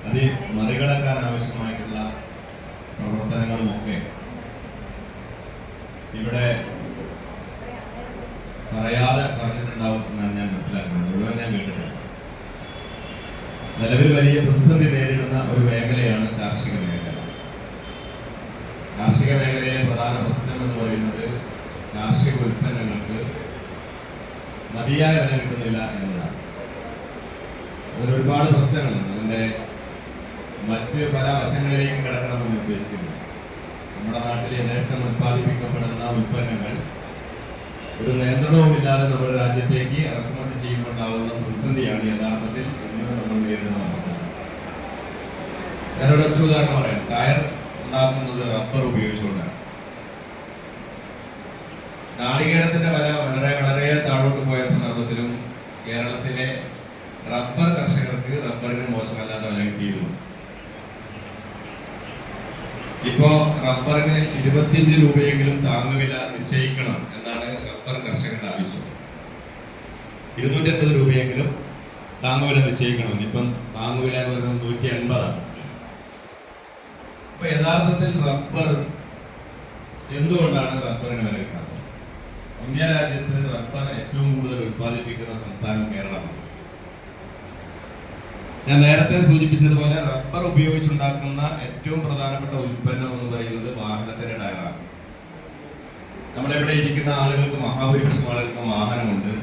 അത് മറികടക്കാൻ ആവശ്യമായിട്ടുള്ള പ്രവർത്തനങ്ങളുമൊക്കെ ഇവിടെ പറയാതെ പറഞ്ഞിട്ടുണ്ടാവും എന്നാണ് ഞാൻ മനസ്സിലാക്കുന്നത്. മുഴുവൻ ഞാൻ കേട്ടിട്ടില്ല. നിലവിൽ വലിയ പ്രതിസന്ധി നേരിടുന്ന ഒരു മേഖലയാണ് കാർഷിക മേഖല. കാർഷിക മേഖലയിലെ പ്രധാന പ്രശ്നം എന്ന് പറയുന്നത് കാർഷിക ഉൽപ്പന്നങ്ങൾക്ക് മതിയായ വില കിട്ടുന്നില്ല എന്നതാണ്. അതിൽ ഒരുപാട് പ്രശ്നങ്ങളുണ്ട്. അതിൻ്റെ മറ്റ് പല വശങ്ങളിലേക്കും കിടക്കണമെന്ന് ഉദ്ദേശിക്കുന്നു. നമ്മുടെ നാട്ടിൽ യഥേഷ്ടം ഉൽപ്പാദിപ്പിക്കപ്പെടുന്ന ഉൽപ്പന്നങ്ങൾ ഒരു നിയന്ത്രണവുമില്ലാതെ നമ്മുടെ രാജ്യത്തേക്ക് ഇറക്കുമതി ചെയ്യുമ്പോണ്ടാവുന്ന പ്രതിസന്ധിയാണ് യഥാർത്ഥത്തിൽ ഇന്ന് നമ്മൾ നേരിടുന്ന അവസ്ഥ. ഞാനൊരു ഒറ്റ ഉദാഹരണം പറയാം. ടയർ ഉണ്ടാക്കുന്നത് റബ്ബർ ഉപയോഗിച്ചുകൊണ്ടാണ്. നാളികേരത്തിന്റെ വില വളരെ താഴോട്ട് പോയ സന്ദർഭത്തിലും കേരളത്തിലെ റബ്ബർ കർഷകർക്ക് റബ്ബറിന് മോശമല്ലാത്ത വില കിട്ടിയിരുന്നു. ഇപ്പോ റബ്ബറിന് 25 രൂപയെങ്കിലും താങ്ങുവില നിശ്ചയിക്കണം എന്നാണ് റബ്ബർ കർഷകരുടെ ആവശ്യം. 280 രൂപയെങ്കിലും താങ്ങുവില നിശ്ചയിക്കണം. ഇപ്പം താങ്ങുവില എന്ന് പറയുന്നത് 180ആണ്. അപ്പൊ യഥാർത്ഥത്തിൽ റബ്ബർ എന്തുകൊണ്ടാണ് റബ്ബറിന് വില കിട്ടുന്നത്? ഇന്ത്യ രാജ്യത്ത് റബ്ബർ ഏറ്റവും കൂടുതൽ ഉത്പാദിപ്പിക്കുന്ന സംസ്ഥാനം കേരളമാണ്. ഞാൻ നേരത്തെ സൂചിപ്പിച്ചതുപോലെ റബ്ബർ ഉപയോഗിച്ചുണ്ടാക്കുന്ന ഏറ്റവും പ്രധാനപ്പെട്ട ഉൽപ്പന്നം എന്ന് പറയുന്നത് വാഹനത്തിന്റെ ടയറാണ്. നമ്മളിവിടെ ഇരിക്കുന്ന ആളുകൾക്ക്, മഹാഭൂരിപക്ഷം ആളുകൾക്ക് വാഹനമുണ്ട്.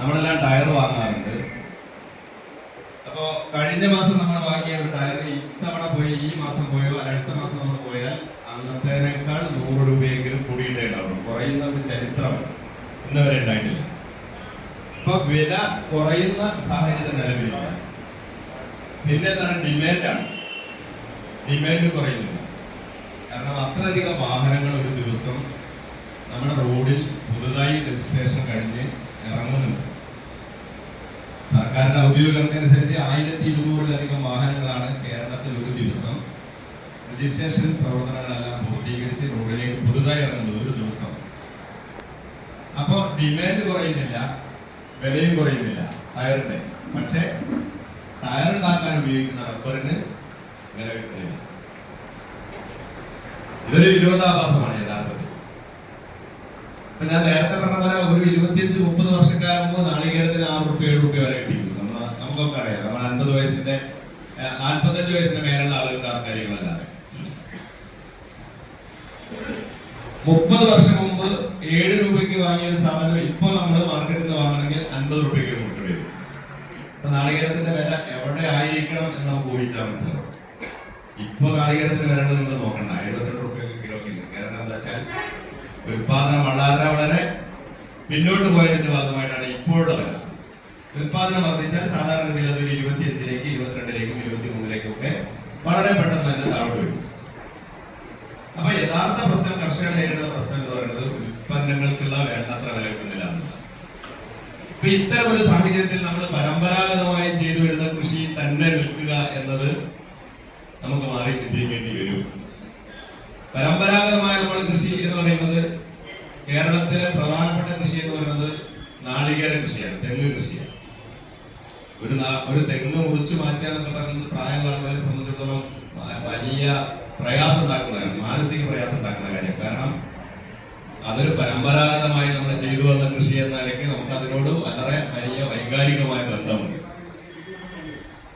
നമ്മളെല്ലാം ടയർ വാങ്ങാറുണ്ട്. അപ്പോ കഴിഞ്ഞ മാസം നമ്മൾ വാങ്ങിയ ഒരു ടയർ ഇത്തവണ പോയി ഈ മാസം പോയോ അല്ല അടുത്ത മാസം നമ്മൾ പോയാൽ അന്നത്തേനേക്കാൾ 100 രൂപയെങ്കിലും കൂടിയിട്ടേ ഉണ്ടാവും. കുറയുന്ന ഒരു ചരിത്രം ഇന്ന് വരെ ഉണ്ടായിട്ടില്ല. അപ്പൊ വില കുറയുന്ന സാഹചര്യം നിലവിലില്ല. പിന്നെ എന്താണ്? ഡിമാൻഡാണ്. ഡിമാൻഡ് കുറയുന്നില്ല. കാരണം അത്രയധികം വാഹനങ്ങൾ ഒരു ദിവസം നമ്മുടെ റോഡിൽ പുതുതായി രജിസ്ട്രേഷൻ കഴിഞ്ഞ് ഇറങ്ങുന്നുണ്ട്. സർക്കാരിന്റെ ഔദ്യോഗിക കണക്കനുസരിച്ച് 1200-ലധികം വാഹനങ്ങളാണ് കേരളത്തിൽ ഒരു ദിവസം രജിസ്ട്രേഷൻ പ്രവർത്തനങ്ങളെല്ലാം പൂർത്തീകരിച്ച് റോഡിലേക്ക് പുതുതായി ഇറങ്ങുന്നത് ഒരു ദിവസം. അപ്പോൾ ഡിമാൻഡ് കുറയുന്നില്ല, വിലയും കുറയുന്നില്ല ടയറിന്റെ. പക്ഷെ ടയർ ഉണ്ടാക്കാൻ ഉപയോഗിക്കുന്ന റബ്ബറിന് വില കിട്ടുന്നില്ല. ഇതൊരു വിരോധാഭാസമാണ് യഥാർത്ഥത്തിൽ. ഇപ്പൊ ഞാൻ നേരത്തെ പറഞ്ഞ പോലെ ഒരു 25-30 വർഷക്കാലം മുമ്പ് നാളികേരത്തിന് 6 രൂപ 7 രൂപ വരെ കിട്ടിയിരുന്നു. നമുക്കൊക്കെ അറിയാം. നമ്മൾ 50 വയസ്സിന്റെ 45 വയസ്സിന്റെ മേലുള്ള ആളുകൾക്ക് ആ കാര്യങ്ങളല്ലാതെ 30 വർഷം മുമ്പ് 7 രൂപയ്ക്ക് വാങ്ങിയ ഒരു സാധനം ഇപ്പോൾ നമ്മൾ മാർക്കറ്റിൽ നിന്ന് വാങ്ങണമെങ്കിൽ 50 രൂപയ്ക്ക് കൊടുക്കേണ്ടി വരും. ഇപ്പൊ നാളികേരത്തിന്റെ വില എവിടെ ആയിരിക്കണം എന്ന് നമുക്ക് ഊഹിച്ചാൽ മനസ്സിലാവും. ഇപ്പൊ നാളികേരത്തിന്റെ വില നിങ്ങൾ നോക്കണ്ട, 72 രൂപ കിലോക്ക് ഉണ്ട്. കാരണം എന്താ വെച്ചാൽ ഉൽപാദനം വളരെ പിന്നോട്ട് പോയതിന്റെ ഭാഗമായിട്ടാണ് ഇപ്പോഴുള്ള വില. ഉൽപാദനം വർദ്ധിച്ചാൽ സാധാരണഗതിയിൽ അതൊരു 25-ലേക്ക് 22-ലേക്കും 23-ലേക്കും ഒക്കെ വളരെ പെട്ടെന്ന് തന്നെ താഴോട്ട് വരും. അപ്പൊ യഥാർത്ഥ പ്രശ്നം, കർഷകർ നേരിടുന്ന പ്രശ്നം എന്ന് പറയുന്നത് ഉൽപ്പന്നങ്ങൾക്കുള്ള വേണ്ടത്ര വില കിട്ടുന്നില്ല എന്നുള്ളത്. ഇപ്പൊ ഇത്തരം ഒരു സാഹചര്യത്തിൽ നമ്മൾ പരമ്പരാഗതമായി ചെയ്തു വരുന്ന കൃഷി തന്നെ നിൽക്കുക എന്നത് നമുക്ക് മാറി ചിന്തിക്കേണ്ടി വരും. പരമ്പരാഗതമായ നമ്മൾ കൃഷി എന്ന് പറയുന്നത്, കേരളത്തിലെ പ്രധാനപ്പെട്ട കൃഷി എന്ന് പറയുന്നത് നാളികേര കൃഷിയാണ്, തെങ്ങ് കൃഷിയാണ്. ഒരു തെങ്ങ് മുറിച്ചു മാറ്റുക എന്നൊക്കെ പറയുന്നത് പ്രായമുള്ള ആളുകളെ സംബന്ധിച്ചിടത്തോളം വലിയ പ്രയാസം ഉണ്ടാക്കുന്നതാണ്, മാനസിക പ്രയാസം ഉണ്ടാക്കുന്ന കാര്യം. കാരണം അതൊരു പരമ്പരാഗതമായി നമ്മൾ ചെയ്തു വന്ന കൃഷി എന്ന നിലയ്ക്ക് നമുക്ക് അതിനോട് വളരെ വലിയ വൈകാരികമായ ബന്ധമുണ്ട്.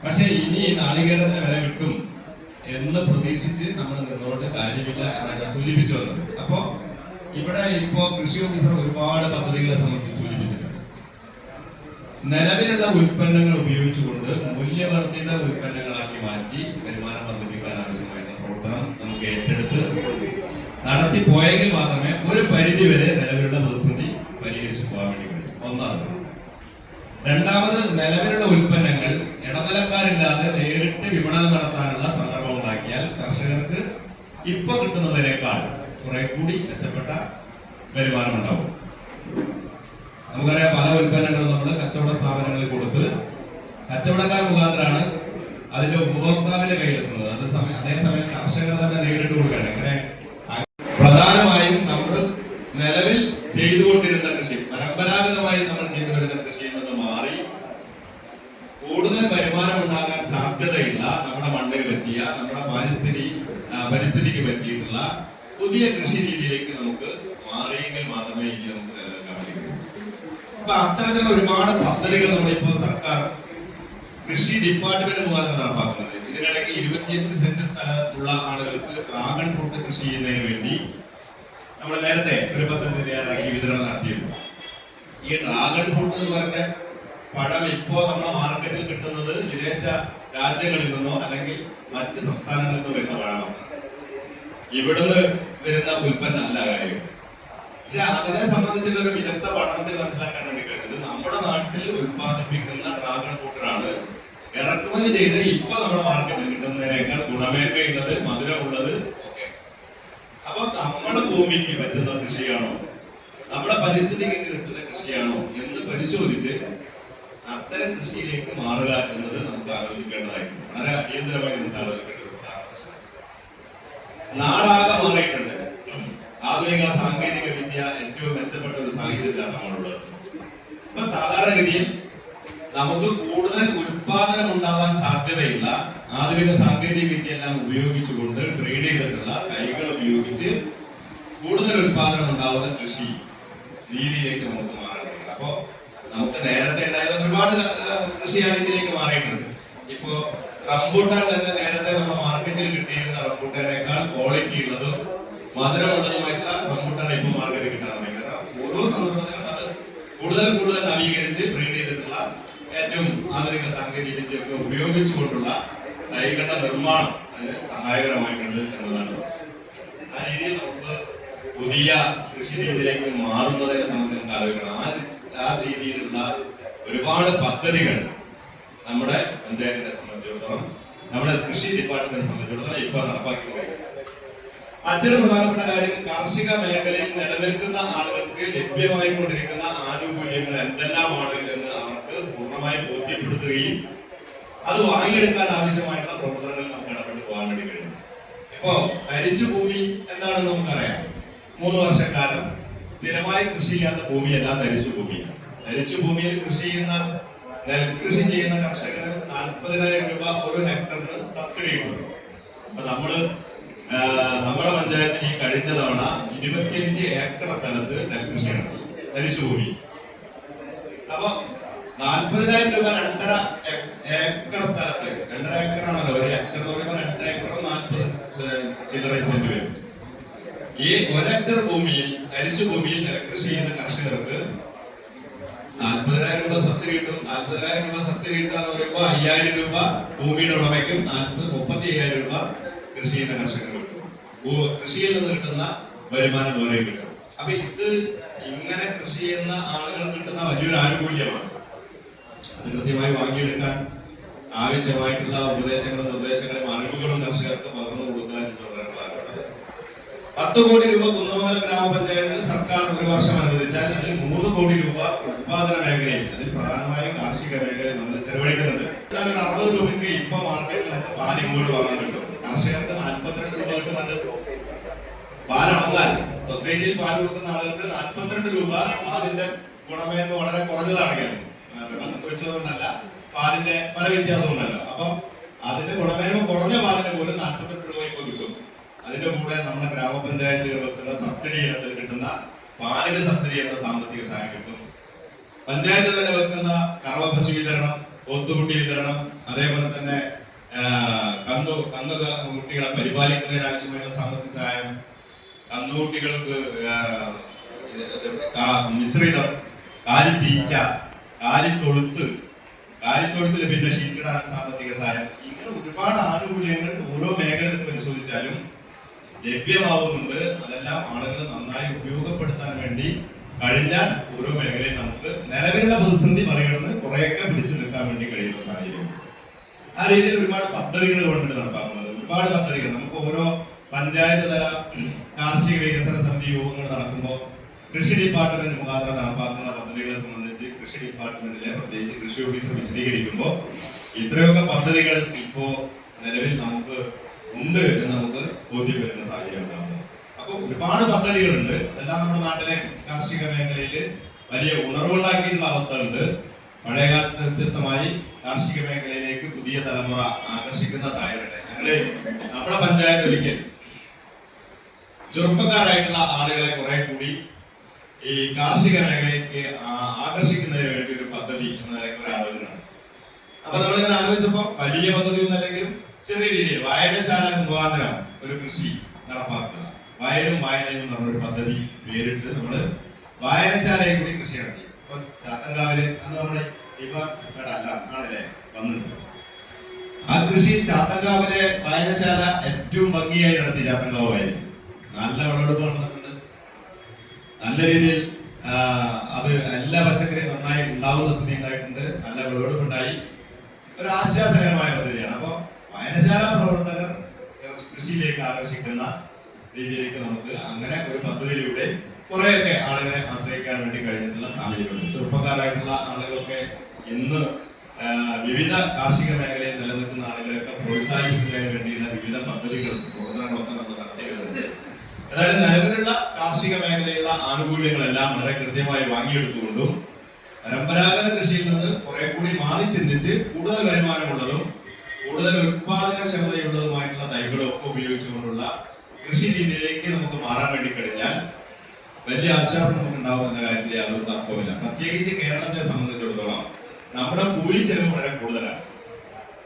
പക്ഷെ ഇനി നാളികേരത്തിന് വില കിട്ടും എന്ന് പ്രതീക്ഷിച്ച് നമ്മൾ നിന്നോട്ട് കാര്യമില്ല എന്നാണ് ഞാൻ സൂചിപ്പിച്ചു വന്നത്. അപ്പോ ഇവിടെ ഇപ്പോ കൃഷി ഓഫീസർ ഒരുപാട് പദ്ധതികളെ സംബന്ധിച്ച് സൂചിപ്പിച്ചിട്ടുണ്ട്. നിലവിലുള്ള ഉൽപ്പന്നങ്ങൾ ഉപയോഗിച്ചുകൊണ്ട് മൂല്യവർദ്ധിത ഉൽപ്പന്നങ്ങളാക്കി മാറ്റി വരുമാനം വർദ്ധിപ്പിക്കാൻ ആവശ്യമായിട്ടുള്ള പ്രവർത്തനം നമുക്ക് ഏറ്റെടുത്ത് നടത്തി പോയെങ്കിൽ മാത്രമേ ഒരു പരിധി വരെ നിലവിലുള്ള പ്രതിസന്ധി പരിഹരിച്ചു പോകാൻ വേണ്ടി കഴിയും. ഒന്നാമത്. രണ്ടാമത്, നിലവിലുള്ള ഉൽപ്പന്നങ്ങൾ ഇടനിലക്കാരില്ലാതെ നേരിട്ട് വിപണനം നടത്താനുള്ള സന്ദർഭം ഉണ്ടാക്കിയാൽ കർഷകർക്ക് ഇപ്പൊ കിട്ടുന്നതിനേക്കാൾ കുറെ കൂടി മെച്ചപ്പെട്ട വരുമാനം ഉണ്ടാവും. നമുക്കറിയാം, പല ഉൽപ്പന്നങ്ങളും നമ്മൾ കച്ചവട സ്ഥാപനങ്ങളിൽ കൊടുത്ത് കച്ചവടക്കാർ മുഖാന്തരമാണ് അതിന്റെ ഉപഭോക്താവിന്റെ കയ്യിലെത്തുന്നത്. അതേസമയം കർഷകർ തന്നെ നേരിട്ട് കൊടുക്കുകയാണ്. അങ്ങനെ പ്രധാനമായും നമ്മൾ നിലവിൽ ചെയ്തുകൊണ്ടിരുന്ന കൃഷി, പരമ്പരാഗതമായി നമ്മൾ ചെയ്തു വരുന്ന കൃഷിയിൽ നിന്ന് മാറി കൂടുതൽ വരുമാനം ഉണ്ടാകാൻ സാധ്യതയുള്ള, നമ്മുടെ മണ്ണിന് പറ്റിയ, നമ്മുടെ പരിസ്ഥിതിക്ക് പറ്റിയിട്ടുള്ള പുതിയ കൃഷി രീതിയിലേക്ക് നമുക്ക് മാറിയെങ്കിൽ മാത്രമേ ഇനി നമുക്ക് നിലനിൽക്കാൻ കഴിയൂ. അപ്പൊ അത്തരത്തിലുള്ള ഒരുപാട് പദ്ധതികൾ നമ്മളിപ്പോ സർക്കാർ കൃഷി ഡിപ്പാർട്ട്മെന്റ് മുഖാന്തരം നടപ്പാക്കുന്നുണ്ട്. ഇതിനിടയ്ക്ക് 25 സെന്റ് സ്ഥലമുള്ള ആളുകൾക്ക് ഡ്രാഗൺ ഫ്രൂട്ട് കൃഷി ചെയ്യുന്നതിന് വേണ്ടി നമ്മൾ നേരത്തെ ഒരു പദ്ധതി തയ്യാറാക്കി വിതരണം നടത്തിയിരുന്നു. ഈ ഡ്രാഗൺ ഫ്രൂട്ട് എന്ന് പറഞ്ഞ പഴം ഇപ്പോ നമ്മുടെ മാർക്കറ്റിൽ കിട്ടുന്നത് വിദേശ രാജ്യങ്ങളിൽ നിന്നോ അല്ലെങ്കിൽ മറ്റ് സംസ്ഥാനങ്ങളിൽ നിന്നോ വരുന്ന പഴമാണ്. ഇവിടുന്ന് വരുന്ന ഉൽപ്പന്നമല്ല കാര്യം. പക്ഷെ അതിനെ സംബന്ധിച്ചുള്ള ഒരു വിദഗ്ധ പഠനത്തിൽ മനസ്സിലാക്കാൻ വേണ്ടി കഴിയുന്നത് നമ്മുടെ നാട്ടിൽ ഉൽപ്പാദിപ്പിക്കുന്ന ഡ്രാഗൺ ഫ്രൂട്ടാണ് ഇറക്കുമതി ചെയ്ത് ഇപ്പൊ നമ്മുടെ മാർക്കറ്റിൽ കിട്ടുന്നതിനേക്കാൾ ഗുണമേന്മയുള്ളത്, മധുരമുള്ളത് ഒക്കെ. അപ്പൊ നമ്മളെ ഭൂമിക്ക് പറ്റുന്ന കൃഷിയാണോ, നമ്മളെ പരിസ്ഥിതിക്ക് കിട്ടുന്ന കൃഷിയാണോ എന്ന് പരിശോധിച്ച് അത്തരം കൃഷിയിലേക്ക് മാറുക എന്നത് നമുക്ക് ആലോചിക്കേണ്ടതായിട്ടുണ്ട്. വളരെ അടിയന്തരമായി നമുക്ക് ആലോചിക്കേണ്ടത്. നാടാകെ മാറിയിട്ടുണ്ട്. ആധുനിക സാങ്കേതിക വിദ്യ ഏറ്റവും മെച്ചപ്പെട്ട ഒരു സാഹചര്യത്തിലാണ് നമ്മളുള്ളത്. ഇപ്പൊ സാധാരണഗതിയിൽ നമുക്ക് കൂടുതൽ ഉൽപാദനം ഉണ്ടാവാൻ സാധ്യതയുള്ള ആധുനിക സാങ്കേതിക വിദ്യ എല്ലാം ഉപയോഗിച്ചുകൊണ്ട് ബ്രീഡ് ചെയ്തിട്ടുള്ള തൈകൾ ഉപയോഗിച്ച് കൂടുതൽ ഉൽപാദനം ഉണ്ടാവുന്ന കൃഷി രീതിയിലേക്ക് നമുക്ക് മാറേണ്ടതുണ്ട്. അപ്പോ നമുക്ക് നേരത്തെ ഉണ്ടായിരുന്ന ഒരുപാട് കൃഷി ആ രീതിയിലേക്ക് മാറിയിട്ടുണ്ട്. ഇപ്പോ റംബൂട്ടാൻ തന്നെ നേരത്തെ നമ്മുടെ മാർക്കറ്റിൽ കിട്ടിയിരുന്ന റംബൂട്ടാനേക്കാൾ ക്വാളിറ്റി ഉള്ളതും മധുരമുള്ളതുമായിട്ടുള്ള റംബൂട്ടാൻ ഇപ്പൊ മാർക്കറ്റിൽ കിട്ടാൻ തുടങ്ങി. കാരണം ഓരോ സന്ദർഭത്തിലും അത് കൂടുതൽ നവീകരിച്ച് ബ്രീഡ് ചെയ്തിട്ടുള്ള ഏറ്റവും ആധുനിക സാങ്കേതിക വിദ്യയൊക്കെ ഉപയോഗിച്ചുകൊണ്ടുള്ള തൈകളുടെ നിർമ്മാണം അതിന് സഹായകരമായിട്ടുണ്ട് എന്നതാണ്. ആ രീതിയിൽ നമുക്ക് പുതിയ കൃഷി രീതിയിലേക്ക് മാറുന്നതിനെ സംബന്ധിച്ച് ആലോചിക്കണം. ആ രീതിയിലുള്ള ഒരുപാട് പദ്ധതികൾ നമ്മുടെ പഞ്ചായത്തിനെ സംബന്ധിച്ചിടത്തോളം, നമ്മുടെ കൃഷി ഡിപ്പാർട്ട്മെന്റിനെ സംബന്ധിച്ചിടത്തോളം ഇപ്പൊ നടപ്പാക്കി കഴിയും. മറ്റൊരു പ്രധാനപ്പെട്ട കാര്യം, കാർഷിക മേഖലയിൽ നിലനിൽക്കുന്ന ആളുകൾക്ക് ലഭ്യമായിക്കൊണ്ടിരിക്കുന്ന ആനുകൂല്യങ്ങൾ എന്തെല്ലാമാണ് എന്ന് അവർക്ക് പൂർണ്ണമായി ബോധ്യപ്പെടുത്തുകയും അത് വാങ്ങിയെടുക്കാൻ ആവശ്യമായിട്ടുള്ള പ്രവർത്തനങ്ങളിൽ നമുക്ക് ഇടപെട്ട് പോകാൻ വേണ്ടി കഴിയും. ഇപ്പോ തരിശു ഭൂമി എന്താണെന്ന് നമുക്കറിയാം. 3 വർഷക്കാലം സ്ഥിരമായി കൃഷി ചെയ്യാത്ത ഭൂമിയെല്ലാം തരിശു ഭൂമിയാണ്. തരിശു ഭൂമിയിൽ നെൽകൃഷി ചെയ്യുന്ന കർഷകന് 40,000 രൂപ ഒരു ഹെക്ടറിന് സബ്സിഡി കിട്ടും. അപ്പൊ നമ്മുടെ പഞ്ചായത്തിൽ ഈ കഴിഞ്ഞ തവണ 25 ഏക്കർ സ്ഥലത്ത് നെൽകൃഷി നടത്തി, തരിശു ഭൂമി. അപ്പൊ 40,000 രൂപ 2.5 ഏക്കർ സ്ഥലത്ത്, 2.5 ഏക്കറാണല്ലോ ഒരു ഹെക്ടർ എന്ന് പറയുമ്പോൾ 2 ഏക്കറും 40 ചില്ലറ സെന്റ് വരും. ഈ 1 ഹെക്ടർ ഭൂമിയിൽ, തരിശു ഭൂമിയിൽ നെൽകൃഷി ചെയ്യുന്ന കർഷകർക്ക് 40,000 രൂപ സബ്സിഡി കിട്ടും. 40,000 രൂപ സബ്സിഡി കിട്ടുക എന്ന് പറയുമ്പോൾ 5,000 രൂപ ഭൂമിയുടെ ഉടമയ്ക്കും 35,000 രൂപ കൃഷി ചെയ്യുന്ന കർഷകർക്ക് കിട്ടും. കൃഷിയിൽ നിന്ന് കിട്ടുന്ന വരുമാനം വേറെ കിട്ടും. അപ്പൊ ഇത് ഇങ്ങനെ കൃഷി ചെയ്യുന്ന ആളുകൾക്ക് കിട്ടുന്ന വലിയൊരു ആനുകൂല്യമാണ്. അത് കൃത്യമായി വാങ്ങിയെടുക്കാൻ ആവശ്യമായിട്ടുള്ള ഉപദേശങ്ങളും നിർദ്ദേശങ്ങളും അറിവുകളും കർഷകർക്ക് പകർന്നു കൊടുക്കുക എന്നുള്ളതാണ്. 10 കോടി രൂപ കുന്നമംഗലം ഗ്രാമപഞ്ചായത്തിന് സർക്കാർ ഒരു വർഷം അനുവദിച്ചാൽ അതിൽ 3 കോടി രൂപ ഉത്പാദന മേഖലയിൽ, അതിൽ പ്രധാനമായും കാർഷിക മേഖലയിൽ നമ്മൾ ചെലവഴിക്കുന്നുണ്ട്. 60 രൂപയ്ക്ക് ഇപ്പൊ മാർക്കറ്റിൽ നമുക്ക് പാൽ ഇങ്ങോട്ട് വാങ്ങാൻ കിട്ടും. കർഷകർക്ക് 42 രൂപ കിട്ടുന്നുണ്ട്. പാൽ അളന്നാൽ സൊസൈറ്റിയിൽ പാൽ കൊടുക്കുന്ന ആളുകൾക്ക് 42 രൂപ. പാലിന്റെ ഗുണമേന്മ വളരെ കുറഞ്ഞതാണെങ്കിലും, വെള്ളം ഒഴിച്ചതുകൊണ്ടല്ല, പാലിന്റെ പല വ്യത്യാസമുണ്ടല്ലോ. അപ്പൊ അതിന്റെ ഗുണമേന്മ കുറഞ്ഞ പാലിന് പോലും 42 രൂപ ഇപ്പൊ കിട്ടും. അതിന്റെ കൂടെ നമ്മുടെ ഗ്രാമപഞ്ചായത്തുകൾ വെക്കുന്ന സബ്സിഡി ഇനത്തിൽ കിട്ടുന്ന പാലിന്റെ സബ്സിഡി എന്ന സാമ്പത്തിക സഹായം കിട്ടും. പഞ്ചായത്ത് തന്നെ വെക്കുന്ന കറവ പശു വിതരണം, പോത്തുകുട്ടി വിതരണം, അതേപോലെ തന്നെ കന്നുകുട്ടികളെ പരിപാലിക്കുന്നതിന് ആവശ്യമായിട്ടുള്ള സാമ്പത്തിക സഹായം, കന്നുകുട്ടികൾക്ക് മിശ്രിതം, കാലിത്തീറ്റ, കാലിത്തൊഴുത്തിൽ പിന്നെ ഷീറ്റിടാൻ സാമ്പത്തിക സഹായം, ഇങ്ങനെ ഒരുപാട് ആനുകൂല്യങ്ങൾ ഓരോ മേഖലയിൽ പരിശോധിച്ചാലും ലഭ്യമാവുന്നുണ്ട്. അതെല്ലാം ആളുകൾ നന്നായി ഉപയോഗപ്പെടുത്താൻ വേണ്ടി കഴിഞ്ഞാൽ ഓരോ മേഖലയും നമുക്ക് നിലവിലുള്ള പ്രതിസന്ധി മറികടന്ന് കുറെയൊക്കെ പിടിച്ചു നിൽക്കാൻ വേണ്ടി കഴിയുന്ന സാഹചര്യം. ആ രീതിയിൽ ഒരുപാട് പദ്ധതികൾ ഗവൺമെന്റ് നടപ്പാക്കുന്നത്, ഒരുപാട് പദ്ധതികൾ നമുക്ക് ഓരോ പഞ്ചായത്ത് തല കാർഷിക വികസന സമിതി യോഗങ്ങൾ നടക്കുമ്പോൾ കൃഷി ഡിപ്പാർട്ട്മെന്റ് മുഖാന്തരം നടപ്പാക്കുന്ന പദ്ധതികളെ സംബന്ധിച്ച് കൃഷി ഡിപ്പാർട്ട്മെന്റിലെ പ്രത്യേകിച്ച് കൃഷി ഓഫീസർ വിശദീകരിക്കുമ്പോൾ ഇത്രയൊക്കെ പദ്ധതികൾ ഇപ്പോ നിലവിൽ നമുക്ക് ഉണ്ട് എന്ന് നമുക്ക് ബോധ്യം വരുന്ന സാഹചര്യം ഉണ്ടാകുന്നു. അപ്പൊ ഒരുപാട് പദ്ധതികളുണ്ട്. അതെല്ലാം നമ്മുടെ നാട്ടിലെ കാർഷിക മേഖലയിൽ വലിയ ഉണർവുണ്ടാക്കിയിട്ടുള്ള അവസ്ഥകളുണ്ട്. പഴയകാലത്ത് വ്യത്യസ്തമായി കാർഷിക മേഖലയിലേക്ക് പുതിയ തലമുറ ആകർഷിക്കുന്ന സാഹചര്യം. നമ്മുടെ പഞ്ചായത്ത് ഒരിക്കൽ ചെറുപ്പക്കാരായിട്ടുള്ള ആളുകളെ കുറെ കൂടി ഈ കാർഷിക മേഖലയ്ക്ക് ആകർഷിക്കുന്നതിന് വേണ്ടി ഒരു പദ്ധതി എന്ന ഒരു ആലോചനയാണ്. അപ്പൊ നമ്മളിങ്ങനെ ആലോചിച്ചപ്പോ വലിയ പദ്ധതി ഒന്നും അല്ലെങ്കിലും ചെറിയ രീതിയിൽ വായനശാല മുഖാന്തരം ഒരു കൃഷി നടപ്പാക്കുക. വയലും വായനയും എന്ന് പറഞ്ഞൊരു പദ്ധതി പേരിട്ട് നമ്മൾ വായനശാലയെ കൂടി കൃഷി നടത്തി. ഇപ്പൊ ചാത്തങ്കാവില് അന്ന് നമ്മുടെ ആണല്ലേ വന്നിട്ടുണ്ട്. ആ കൃഷി ചാത്തങ്കാവിലെ വായനശാല ഏറ്റവും ഭംഗിയായി നടത്തി. ചാത്തങ്കാവ് വയൽ നല്ല വിളവെടുപ്പ് നടന്നിട്ടുണ്ട്. നല്ല രീതിയിൽ അത് എല്ലാ പച്ചക്കറിയും നന്നായി ഉണ്ടാവുന്ന സ്ഥിതി ഉണ്ടായിട്ടുണ്ട്. നല്ല വിളവെടുപ്പ് ഉണ്ടായി. ഒരു ആശ്വാസകരമായ പദ്ധതിയാണ്. അപ്പൊ വായനശാല പ്രവർത്തകർ കൃഷിയിലേക്ക് ആകർഷിക്കുന്ന രീതിയിലേക്ക് നമുക്ക് അങ്ങനെ ഒരു പദ്ധതിയിലൂടെ കുറെയൊക്കെ ആളുകളെ ആശ്രയിക്കാൻ വേണ്ടി കഴിഞ്ഞിട്ടുള്ള സാഹചര്യമുണ്ട്. ചെറുപ്പക്കാരായിട്ടുള്ള ആളുകളൊക്കെ ഇന്ന് വിവിധ കാർഷിക മേഖലയിൽ നിലനിൽക്കുന്ന ആളുകളെയൊക്കെ പ്രോത്സാഹിപ്പിക്കുന്നതിന് വേണ്ടിയുള്ള വിവിധ പദ്ധതികളും പ്രവർത്തനങ്ങളൊക്കെ നമ്മൾ നടത്തി വരുന്നുണ്ട്. അതായത് നിലവിലുള്ള കാർഷിക മേഖലയിലുള്ള ആനുകൂല്യങ്ങളെല്ലാം വളരെ കൃത്യമായി വാങ്ങിയെടുത്തുകൊണ്ടും പരമ്പരാഗത കൃഷിയിൽ നിന്ന് കുറെ കൂടി മാറി ചിന്തിച്ച് കൂടുതൽ വരുമാനമുള്ളതും കൂടുതൽ ഉത്പാദനക്ഷമതയുള്ളതുമായിട്ടുള്ള തൈകളും ഒക്കെ ഉപയോഗിച്ചുകൊണ്ടുള്ള കൃഷി രീതിയിലേക്ക് നമുക്ക് മാറാൻ വേണ്ടി കഴിഞ്ഞാൽ വലിയ ആശ്വാസം നമുക്ക് ഉണ്ടാവും എന്ന കാര്യത്തിൽ യാതൊരു തർക്കവുമില്ല. പ്രത്യേകിച്ച് കേരളത്തെ സംബന്ധിച്ചിടത്തോളം നമ്മുടെ കൂലി ചെലവ് വളരെ കൂടുതലാണ്.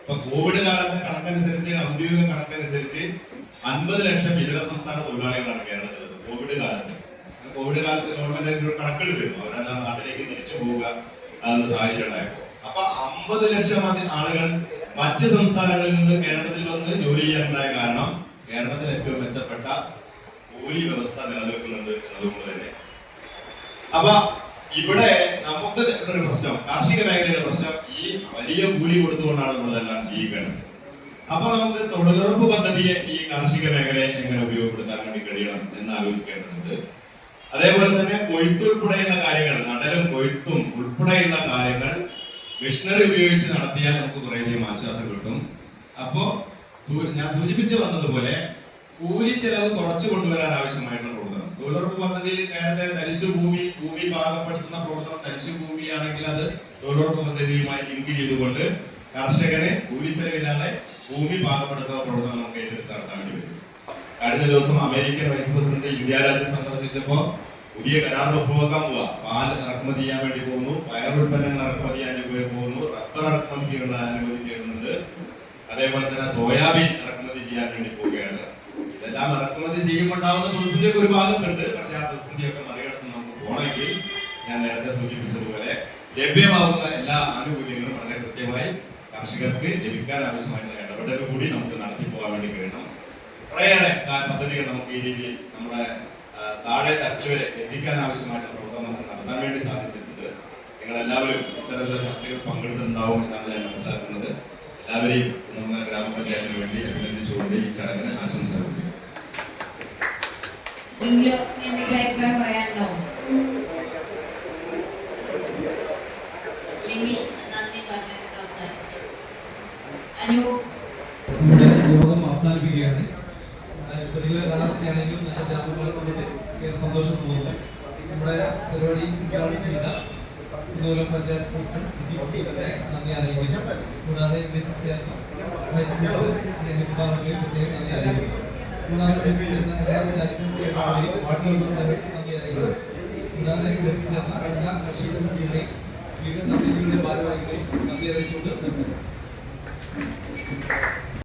ഇപ്പൊ കോവിഡ് കാലത്തെ കണക്കനുസരിച്ച്, ഔദ്യോഗിക കണക്കനുസരിച്ച് 50 ലക്ഷം ഇതര സംസ്ഥാന തൊഴിലാളികളാണ് കേരളത്തിലുള്ളത്. കോവിഡ് കാലത്ത് ഗവൺമെന്റ് ഒരു കണക്കെടുത്തിരുന്നു. അവരെല്ലാം നാട്ടിലേക്ക് തിരിച്ചു പോവുക എന്ന സാഹചര്യം ഉണ്ടായപ്പോൾ. അപ്പൊ 50 ലക്ഷം ആളുകൾ മറ്റ് സംസ്ഥാനങ്ങളിൽ നിന്ന് കേരളത്തിൽ വന്ന് ജോലി ചെയ്യാനുണ്ടായ കാരണം കേരളത്തിൽ ഏറ്റവും മെച്ചപ്പെട്ട കൂലി വ്യവസ്ഥ നിലനിൽക്കുന്നുണ്ട് എന്നതുകൊണ്ട് തന്നെ. അപ്പൊ ഇവിടെ നമുക്ക് ഒരു പ്രശ്നം, കാർഷിക മേഖലയിലെ പ്രശ്നം, ഈ വലിയ കൂലി കൊടുത്തുകൊണ്ടാണ് നമ്മളതെല്ലാം ജീവിക്കേണ്ടത്. അപ്പൊ നമുക്ക് തൊഴിലുറപ്പ് പദ്ധതിയെ ഈ കാർഷിക മേഖലയെ എങ്ങനെ ഉപയോഗപ്പെടുത്താൻ വേണ്ടി കഴിയണം എന്ന് ആലോചിക്കേണ്ടതുണ്ട്. അതേപോലെ തന്നെ കൊയ്ത്തുൾപ്പെടെയുള്ള കാര്യങ്ങൾ, നടലും കൊയ്ത്തും ഉൾപ്പെടെയുള്ള കാര്യങ്ങൾ മിഷനറി ഉപയോഗിച്ച് നടത്തിയാൽ നമുക്ക് കുറേയധികം ആശ്വാസം കിട്ടും. അപ്പോ ഞാൻ സൂചിപ്പിച്ചു വന്നതുപോലെ കൂലി ചെലവ് കുറച്ചു കൊണ്ടുവരാൻ ആവശ്യമായിട്ടുള്ള പ്രവർത്തനം. തൊഴിലുറപ്പ് പദ്ധതിയിൽ നേരത്തെ തരിശു ഭൂമി പാകപ്പെടുത്തുന്ന പ്രവർത്തനം തരിശു ഭൂമിയാണെങ്കിൽ അത് തൊഴിലുറപ്പ് പദ്ധതിയുമായി ലിങ്ക് ചെയ്തുകൊണ്ട് കർഷകന് കൂലി ചെലവില്ലാതെ ഭൂമി പാകപ്പെടുത്തുന്ന പ്രവർത്തനം നമുക്ക് ഏറ്റെടുത്ത് നടത്താൻ വേണ്ടി വരും. കഴിഞ്ഞ ദിവസം അമേരിക്കൻ വൈസ് പ്രസിഡന്റ് ഇന്ത്യ രാജ്യം സന്ദർശിച്ചപ്പോ പുതിയ കരാർ ഒപ്പുവെക്കാൻ പോവാ. പാൽ ഇറക്കുമതി ചെയ്യാൻ വേണ്ടി പോകുന്നു, പയർ ഉൽപ്പന്നങ്ങൾ ഇറക്കുമതി ചെയ്യാൻ പോകുന്നു, റബ്ബർ ഇറക്കുമതിക്കുള്ള അനുമതി നേടുന്നുണ്ട്. അതേപോലെ തന്നെ സോയാബീൻ ഇറക്കുമതി ചെയ്യാൻ വേണ്ടി പോവുകയാണ്. ഇതെല്ലാം ഇറക്കുമതി ചെയ്യുമ്പോണ്ടാവുന്ന പ്രതിസന്ധിയൊക്കെ ഒരു ഭാഗത്തുണ്ട്. പക്ഷെ ആ പ്രതിസന്ധിയൊക്കെ മറികടന്ന് നമുക്ക് പോകണമെങ്കിൽ ഞാൻ നേരത്തെ സൂചിപ്പിച്ചതുപോലെ ലഭ്യമാകുന്ന എല്ലാ ആനുകൂല്യങ്ങളും വളരെ കൃത്യമായി കർഷകർക്ക് ലഭിക്കാൻ ആവശ്യമായിട്ടുള്ള ഇടപെടൽ കൂടി നമുക്ക് നടത്തി പോകാൻ വേണ്ടി കഴിയണം. കുറേയേറെ പദ്ധതികൾ നമുക്ക് ഈ രീതിയിൽ നമ്മുടെ താഴെ തട്ടിൽ വരെ എത്തിക്കാൻ ആവശ്യമായിട്ടുള്ള പ്രവർത്തനം നമുക്ക് നടത്താൻ വേണ്ടി സാധിച്ചിട്ടുണ്ട്. നിങ്ങളെല്ലാവരും ഇത്തരത്തിലുള്ള ചർച്ചകൾ പങ്കെടുത്തിട്ടുണ്ടാവും എന്നാണ് ഞാൻ മനസ്സിലാക്കുന്നത്. എല്ലാവരെയും നമ്മുടെ ഗ്രാമപഞ്ചായത്തിന് വേണ്ടി അഭിനന്ദിച്ചുകൊണ്ട് ഈ ചടങ്ങിന് ആശംസ നൽകുന്നു.
അഭിപ്രായം പറയാനുണ്ടോ?
നമ്മുടെ യോഗം അവസാനിപ്പിക്കുകയാണ്. പ്രതികൂല കാലാവസ്ഥയാണെങ്കിലും നല്ല ജനപങ്കാളിത്തം കൊണ്ടിട്ട് ഏറെ സന്തോഷം തോന്നുന്നു. നമ്മുടെ പരിപാടി ഉദ്ഘാടനം ചെയ്ത കുന്നൂരം പഞ്ചായത്ത് പ്രസിഡന്റ് നന്ദി അറിയിക്കുന്നു. കൂടാതെ ചേർന്ന വൈസ് പ്രസിഡന്റ് പ്രത്യേകം നന്ദി അറിയിക്കുന്നു. കൂടാതെ ചേർന്ന എല്ലാ സ്റ്റാഫിനും വാർഡ് മെമ്പർമാരും നന്ദി അറിയിക്കുന്നു. കൂടാതെ ചേർന്ന എല്ലാ കർഷക സമിതികളെയും വിവിധ കമ്മിറ്റികളുടെ ഭാരവാഹികളെയും നന്ദി അറിയിച്ചുകൊണ്ട് നിർത്തുന്നു.